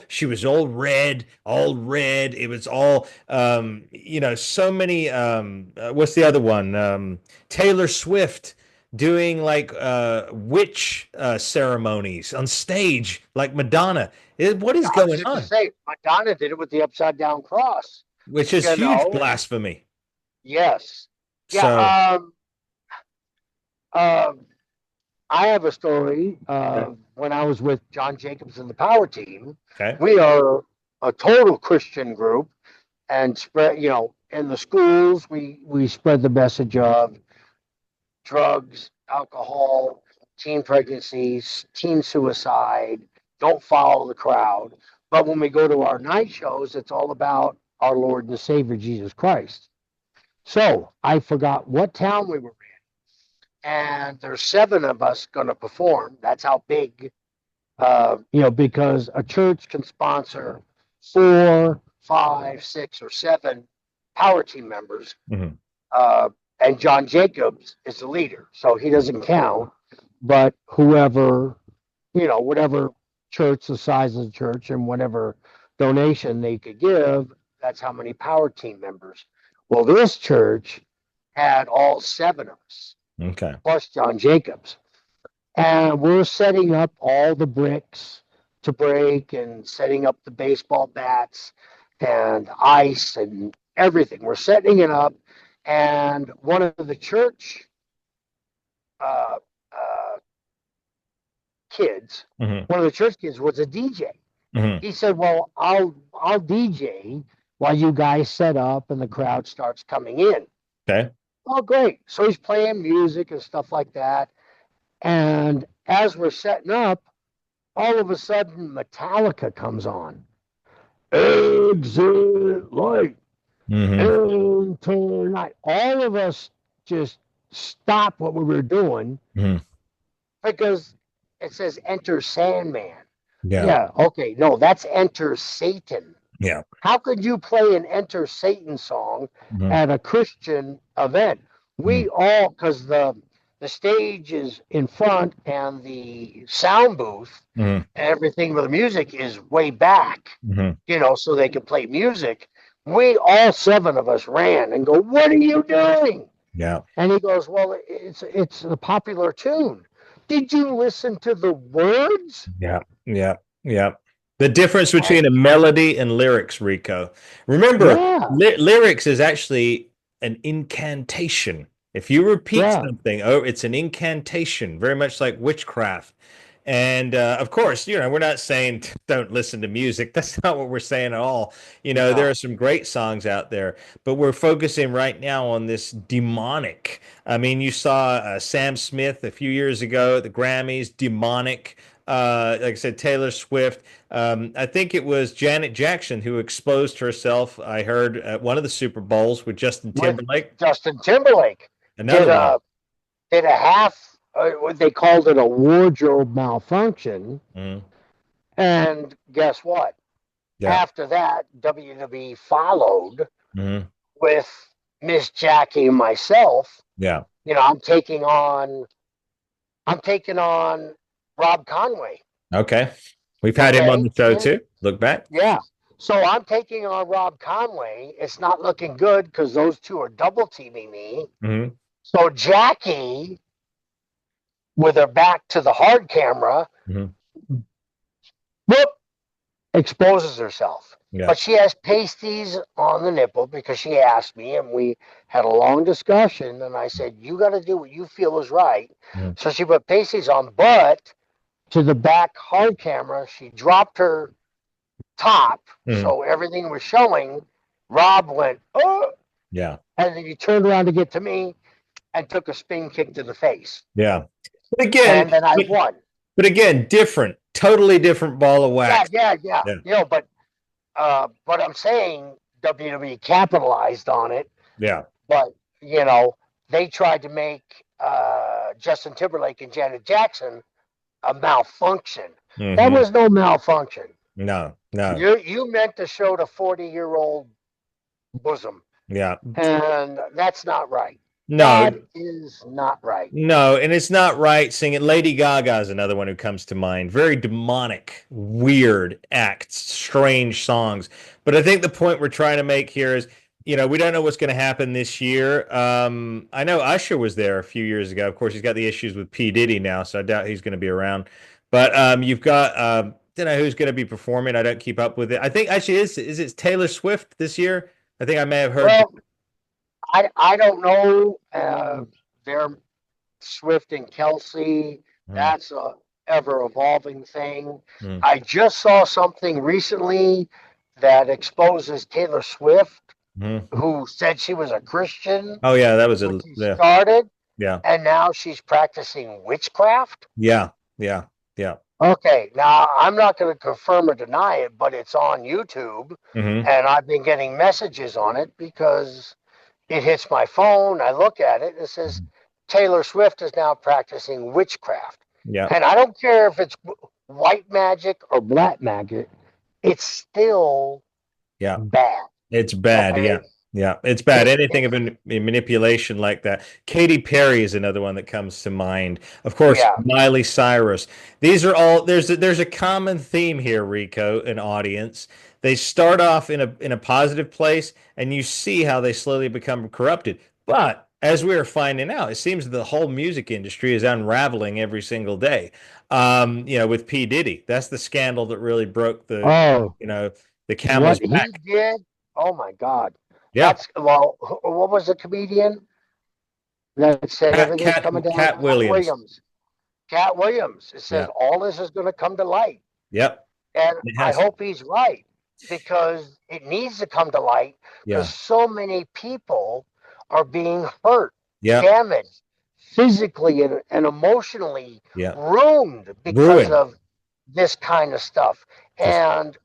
S1: she was all red, all red. It was all, so many. What's the other one? Taylor Swift doing like witch ceremonies on stage, like Madonna. What is
S2: I was
S1: going
S2: just to
S1: on?
S2: say, Madonna did it with the upside down cross.
S1: Which is
S2: You
S1: huge
S2: know,
S1: blasphemy.
S2: yes,
S1: So,
S2: yeah. Um, I have a story.
S1: okay.
S2: When I was with John Jacobs and the Power Team,
S1: Okay.
S2: we are a total Christian group, and spread. In the schools, we spread the message of drugs, alcohol, teen pregnancies, teen suicide. Don't follow the crowd. But when we go to our night shows, it's all about our Lord and Savior Jesus Christ. So I forgot what town we were in, and there's 7 of us going to perform. That's how big, because a church can sponsor 4, 5, 6, or 7 power team members.
S1: Mhm.
S2: And John Jacobs is the leader, so he doesn't count. But whoever, whatever church, the size of the church, and whatever donation they could give, that's how many power team members. Well, this church had all 7 of us,
S1: Okay.
S2: plus John Jacobs. And we're setting up all the bricks to break and setting up the baseball bats and ice and everything. We're setting it up. And one of the church uh, uh, kids,
S1: Mhm.
S2: one of the church kids was a DJ.
S1: Mhm.
S2: He said, "Well, I'll DJ while you guys set up and the crowd starts coming in."
S1: Okay.
S2: Oh, great! So he's playing music and stuff like that. And as we're setting up, all of a sudden Metallica comes on. Exit light.
S1: Mhm.
S2: Enter night. All of us just stopped what we were doing
S1: Mhm.
S2: because it says enter Sandman.
S1: Yeah.
S2: Yeah, okay. No, that's enter Satan.
S1: Yeah.
S2: How could you play an enter Satan song
S1: Mhm.
S2: at a Christian event?
S1: Mhm.
S2: We all, because the stage is in front and the sound booth
S1: Mhm.
S2: and everything with the music is way back,
S1: Mhm.
S2: so they could play music. We all 7 of us ran and go, "What are you doing?"
S1: Yeah.
S2: And he goes, "Well, it's a popular tune. Did you listen to the words?"
S1: Yeah. Yeah. Yeah. The difference between
S2: And
S1: a melody and lyrics, Rico. Remember,
S2: yeah,
S1: lyrics is actually an incantation. If you repeat
S2: yeah,
S1: something, it's an incantation, very much like witchcraft. And of course, we're not saying don't listen to music. That's not what we're saying at all. There are
S2: no,
S1: some great songs out there, but we're focusing right now on this demonic. I mean, you saw Sam Smith a few years ago at the Grammys, demonic. Like I said, Taylor Swift. I think it was Janet Jackson who exposed herself. I heard at one of the Super Bowls with Justin
S2: with
S1: Timberlake.
S2: Justin Timberlake did
S1: Another one.
S2: a half, what they called it, a wardrobe malfunction.
S1: Mhm.
S2: And guess what?
S1: Yeah.
S2: After that, WWE followed
S1: Mhm.
S2: with Miss Jackie and myself.
S1: Yeah.
S2: I'm taking on Rob Conway.
S1: Okay. We've had him on
S2: Okay.
S1: the show too. Look back.
S2: Yeah. So I'm taking on Rob Conway. It's not looking good because those 2 are double teaming me.
S1: Hmm.
S2: So Jackie, with her back to the hard camera,
S1: Hmm.
S2: whoop, exposes herself.
S1: Yeah.
S2: But she has pasties on the nipple because she asked me, and we had a long discussion. And I said, "You got to do what you feel is right."
S1: Mhm.
S2: So she put pasties on, but to the back hard camera, she dropped her top,
S1: Mhm.
S2: so everything was showing. Rob went, "Oh,"
S1: Yeah.
S2: and then he turned around to get to me and took a spin kick to the face.
S1: Yeah. But again,
S2: And then I won.
S1: different, totally different ball of
S2: Yeah,
S1: wax.
S2: yeah, yeah.
S1: Yeah.
S2: But I'm saying WWE capitalized on it.
S1: Yeah.
S2: But they tried to make Justin Timberlake and Janet Jackson a malfunction. That
S1: Hmm.
S2: was no malfunction.
S1: No, no.
S2: You meant to show the 40-year-old bosom,
S1: Yeah.
S2: and that's not right. That
S1: No,
S2: is not right.
S1: no. And it's not right singing. Lady Gaga is another one who comes to mind. Very demonic, weird acts, strange songs. But I think the point we're trying to make here is we don't know what's going to happen this year. I know Usher was there a few years ago. Of course, he's got the issues with P. Diddy now, so I doubt he's going to be around. But you've got, don't know who's going to be performing. I don't keep up with it. I think actually is it Taylor Swift this year? I think I may have heard.
S2: Well, I don't know. They're Swift and Kelsey.
S1: Mm,
S2: That's a ever evolving thing.
S1: mm,
S2: I just saw something recently that exposes Taylor Swift,
S1: mm.
S2: who said she was a Christian
S1: Oh yeah, that was
S2: when
S1: a
S2: she
S1: yeah,
S2: started,
S1: yeah,
S2: and now she's practicing witchcraft.
S1: yeah, yeah, yeah.
S2: Okay, now I'm not going to confirm or deny it, but it's on YouTube,
S1: Hmm.
S2: and I've been getting messages on it because it hits my phone. I look at it, and it says Taylor Swift is now practicing witchcraft.
S1: Yeah,
S2: And I don't care if it's white magic or black magic, it's still
S1: yeah.
S2: bad.
S1: It's bad. Yeah.
S2: Okay.
S1: Yeah. It's bad. Anything
S2: It's,
S1: of a manipulation like that. Katy Perry is another one that comes to mind. Of course,
S2: yeah.
S1: Miley Cyrus. These are all there's a common theme here, Rico, an audience. They start off in a positive place and you see how they slowly become corrupted. But as we are finding out, it seems the whole music industry is unraveling every single day. With P. Diddy. That's the scandal that really broke
S2: Oh,
S1: you know, the
S2: what
S1: camel's
S2: he
S1: back.
S2: did. Oh my God.
S1: Yeah.
S2: That's, well, what was the comedian that said
S1: Cat,
S2: everything's
S1: Cat,
S2: coming down?
S1: Cat
S2: Cat
S1: Williams.
S2: Williams. Cat Williams. It says
S1: Yeah.
S2: all this is going to come to light.
S1: Yep.
S2: And
S1: It
S2: I
S1: has.
S2: hope he's right because it needs to come to light because
S1: Yeah.
S2: so many people are being hurt,
S1: Yeah.
S2: damaged, physically and emotionally
S1: Yeah.
S2: ruined because
S1: Ruin.
S2: of this kind of stuff.
S1: Just
S2: And,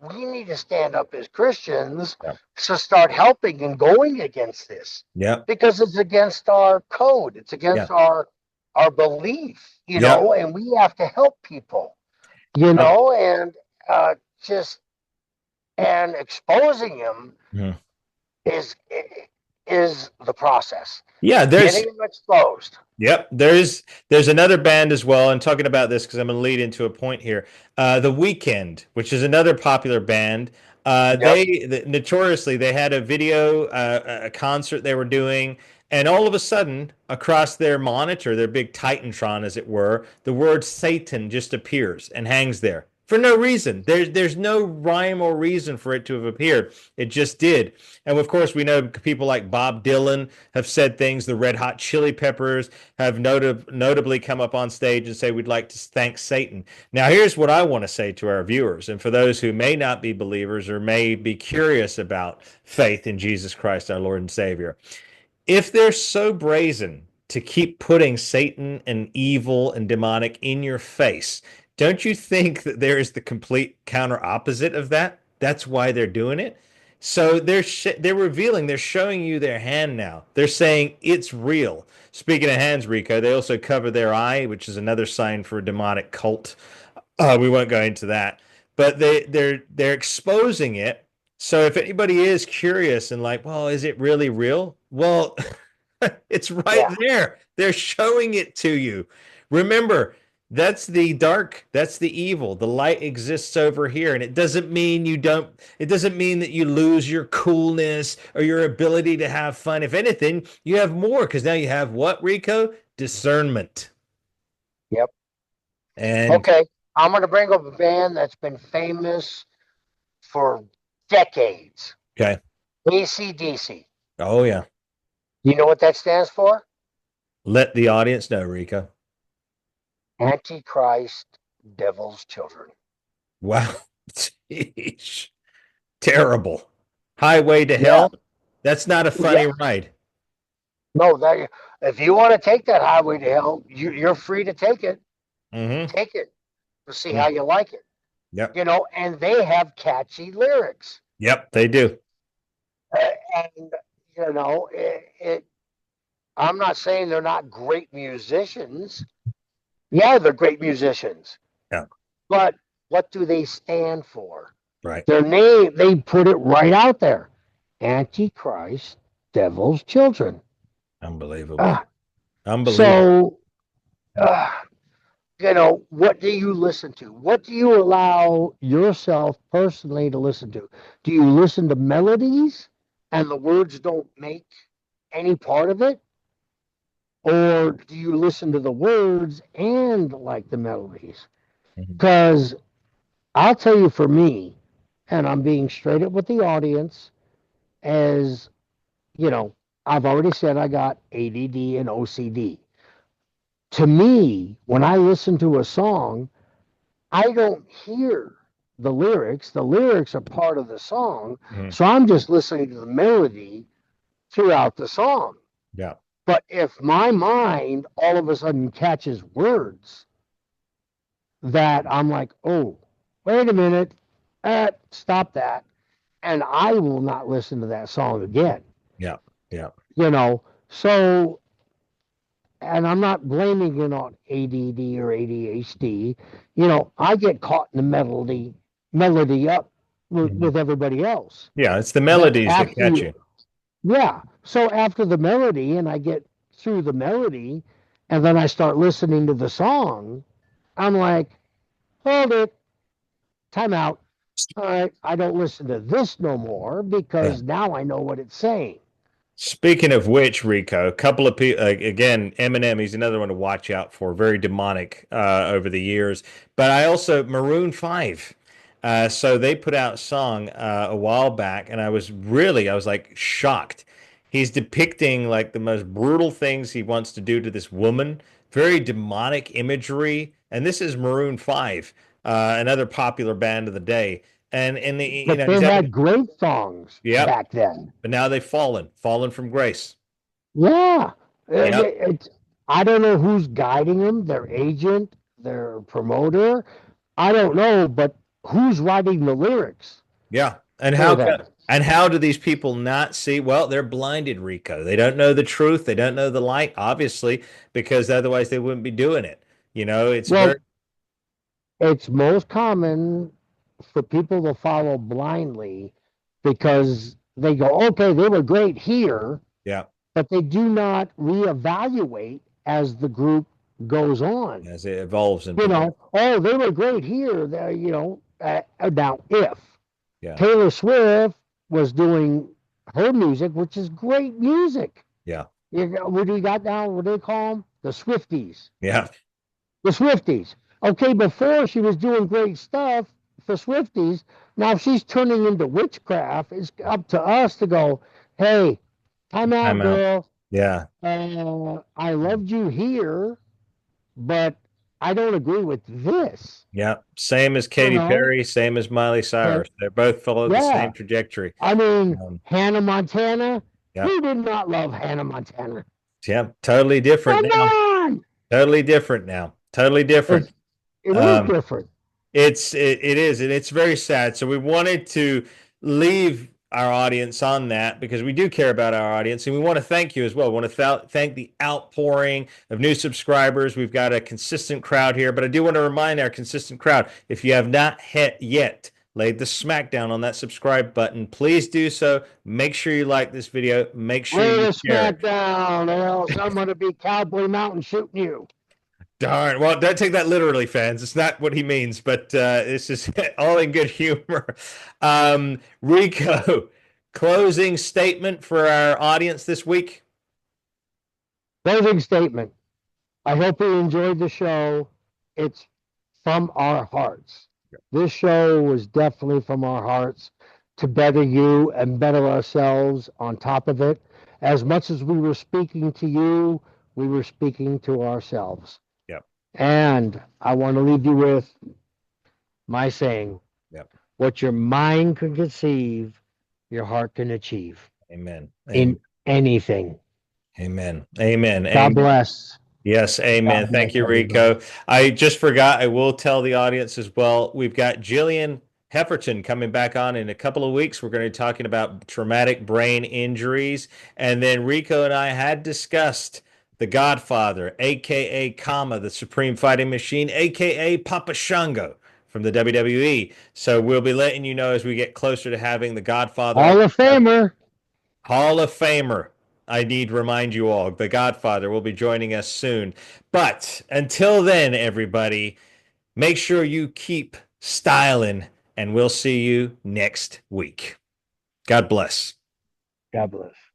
S2: we need to stand up as Christians
S1: yeah.
S2: to start helping and going against this
S1: Yeah.
S2: because it's against our code, it's
S1: Yeah.
S2: against our belief,
S1: Yeah.
S2: and we have to help people,
S1: Um,
S2: and uh, just and exposing him
S1: mhm.
S2: is is the process.
S1: Yeah,
S2: Getting them exposed.
S1: yep, there's another band as well. And talking about this because I'm going to lead into a point here. The Weeknd, which is another popular band.
S2: Yep.
S1: Notoriously they had a video, a concert they were doing, and all of a sudden across their monitor, their big Titantron, as it were, the word Satan just appears and hangs there for no reason. There's no rhyme or reason for it to have appeared. It just did. And of course, we know people like Bob Dylan have said things. The Red Hot Chili Peppers have notably come up on stage and say, we'd like to thank Satan. Now, here's what I want to say to our viewers, and for those who may not be believers or may be curious about faith in Jesus Christ, our Lord and Savior. If they're so brazen to keep putting Satan and evil and demonic in your face, don't you think that there is the complete counter opposite of that? That's why they're doing it. So they're revealing, they're showing you their hand now. They're saying it's real. Speaking of hands, Rico, they also cover their eye, which is another sign for a demonic cult. We won't go into that, but they're exposing it. So if anybody is curious and like, well, is it really real? Well, it's right
S2: Yeah.
S1: there. They're showing it to you. Remember, that's the dark, that's the evil. The light exists over here, and it doesn't mean it doesn't mean that you lose your coolness or your ability to have fun. If anything, you have more because now you have what, Rico? Discernment.
S2: Yep.
S1: And
S2: Okay. I'm going to bring up a band that's been famous for decades.
S1: okay.
S2: AC/DC.
S1: Oh yeah.
S2: You know what that stands for?
S1: Let the audience know, Rico.
S2: Antichrist, Devil's Children.
S1: Wow. Jeez. Terrible. Highway to
S2: Yeah.
S1: hell. That's not a funny
S2: Yeah.
S1: ride.
S2: No, that if you want to take that highway to hell, you're free to take it.
S1: Mm-hmm.
S2: Take it to see how you like it.
S1: Yep.
S2: And they have catchy lyrics.
S1: Yep, they do.
S2: And I'm not saying they're not great musicians. Yeah, they're great musicians.
S1: Yeah.
S2: But what do they stand for?
S1: Right.
S2: Their name, they put it right out there. Antichrist, Devil's Children.
S1: Unbelievable. Unbelievable.
S2: So, what do you listen to? What do you allow yourself personally to listen to? Do you listen to melodies? and the words don't make any part of it? Or do you listen to the words and like the melodies? Because I'll tell you, for me, and I'm being straight up with the audience, as you know, I've already said I got ADD and OCD. To me, when I listen to a song, I don't hear the lyrics. The lyrics are part of the song. So I'm just listening to the melody throughout the song.
S1: Yeah.
S2: But if my mind all of a sudden catches words that I'm like, oh, wait a minute, stop that. And I will not listen to that song again.
S1: Yeah. Yeah.
S2: So, and I'm not blaming it on ADD or ADHD. I get caught in the melody up with everybody else.
S1: Yeah. It's the melodies that catch you.
S2: Yeah. So after the melody, and I get through the melody, and then I start listening to the song, I'm like, hold it, time out. All right, I don't listen to this no more because now I know what it's saying.
S1: Speaking of which, Rico, a couple of people, again, Eminem, he's another one to watch out for. Very demonic over the years. But I also, Maroon 5. So they put out a song a while back, and I was like shocked. He's depicting like the most brutal things he wants to do to this woman, very demonic imagery. And this is Maroon 5, another popular band of the day. And they
S2: had great songs back then.
S1: But now they've fallen from grace.
S2: Yeah. I don't know who's guiding them, their agent, their promoter. I don't know, but who's writing the lyrics?
S1: Yeah. And how do these people not see? Well, they're blinded, Rico. They don't know the truth. They don't know the light, obviously, because otherwise they wouldn't be doing it.
S2: It's most common for people to follow blindly because they go, okay, they were great here.
S1: Yeah.
S2: But they do not reevaluate as the group goes on.
S1: As it evolves.
S2: They were great here. Now, if Taylor Swift was doing her music, which is great music.
S1: Yeah.
S2: What do you got now? What do they call them? The Swifties.
S1: Yeah.
S2: The Swifties. Okay, before she was doing great stuff for Swifties. Now she's turning into witchcraft. It's up to us to go, hey, time out, girl.
S1: Yeah.
S2: I loved you here, but I don't agree with this.
S1: Yeah. Same as Katy Perry, same as Miley Cyrus. They both follow the same trajectory.
S2: I mean, Hannah Montana. Who did not love Hannah Montana?
S1: Yeah, totally different
S2: Come on!
S1: Totally different now. Totally different.
S2: It is different.
S1: It is, and it's very sad. So we wanted to leave our audience on that because we do care about our audience, and we want to thank you as well. We want to thank the outpouring of new subscribers. We've got a consistent crowd here, but I do want to remind our consistent crowd, if you have not yet laid the smackdown on that subscribe button, please do so. Make sure you like this video. Make sure you share it.
S2: Smackdown, or else I'm going to be Cowboy Mountain shooting you.
S1: Darn. Well, don't take that literally, fans. It's not what he means, but this is all in good humor. Rico, closing statement for our audience this week.
S2: Closing statement. I hope you enjoyed the show. It's from our hearts. This show was definitely from our hearts to better you and better ourselves on top of it. As much as we were speaking to you, we were speaking to ourselves. And I want to leave you with my saying, what your mind can conceive, your heart can achieve.
S1: Amen.
S2: In anything.
S1: Amen. Amen.
S2: God bless.
S1: Yes, amen. Thank you, Rico. I just forgot, I will tell the audience as well, we've got Jillian Hefferton coming back on in a couple of weeks. We're going to be talking about traumatic brain injuries. And then Rico and I had discussed The Godfather, a.k.a. Kama, the Supreme Fighting Machine, a.k.a. Papa Shango from the WWE. So we'll be letting you know as we get closer to having The Godfather.
S2: Hall of Famer.
S1: Hall of Famer. I need to remind you all, The Godfather will be joining us soon. But until then, everybody, make sure you keep styling, and we'll see you next week. God bless.
S2: God bless.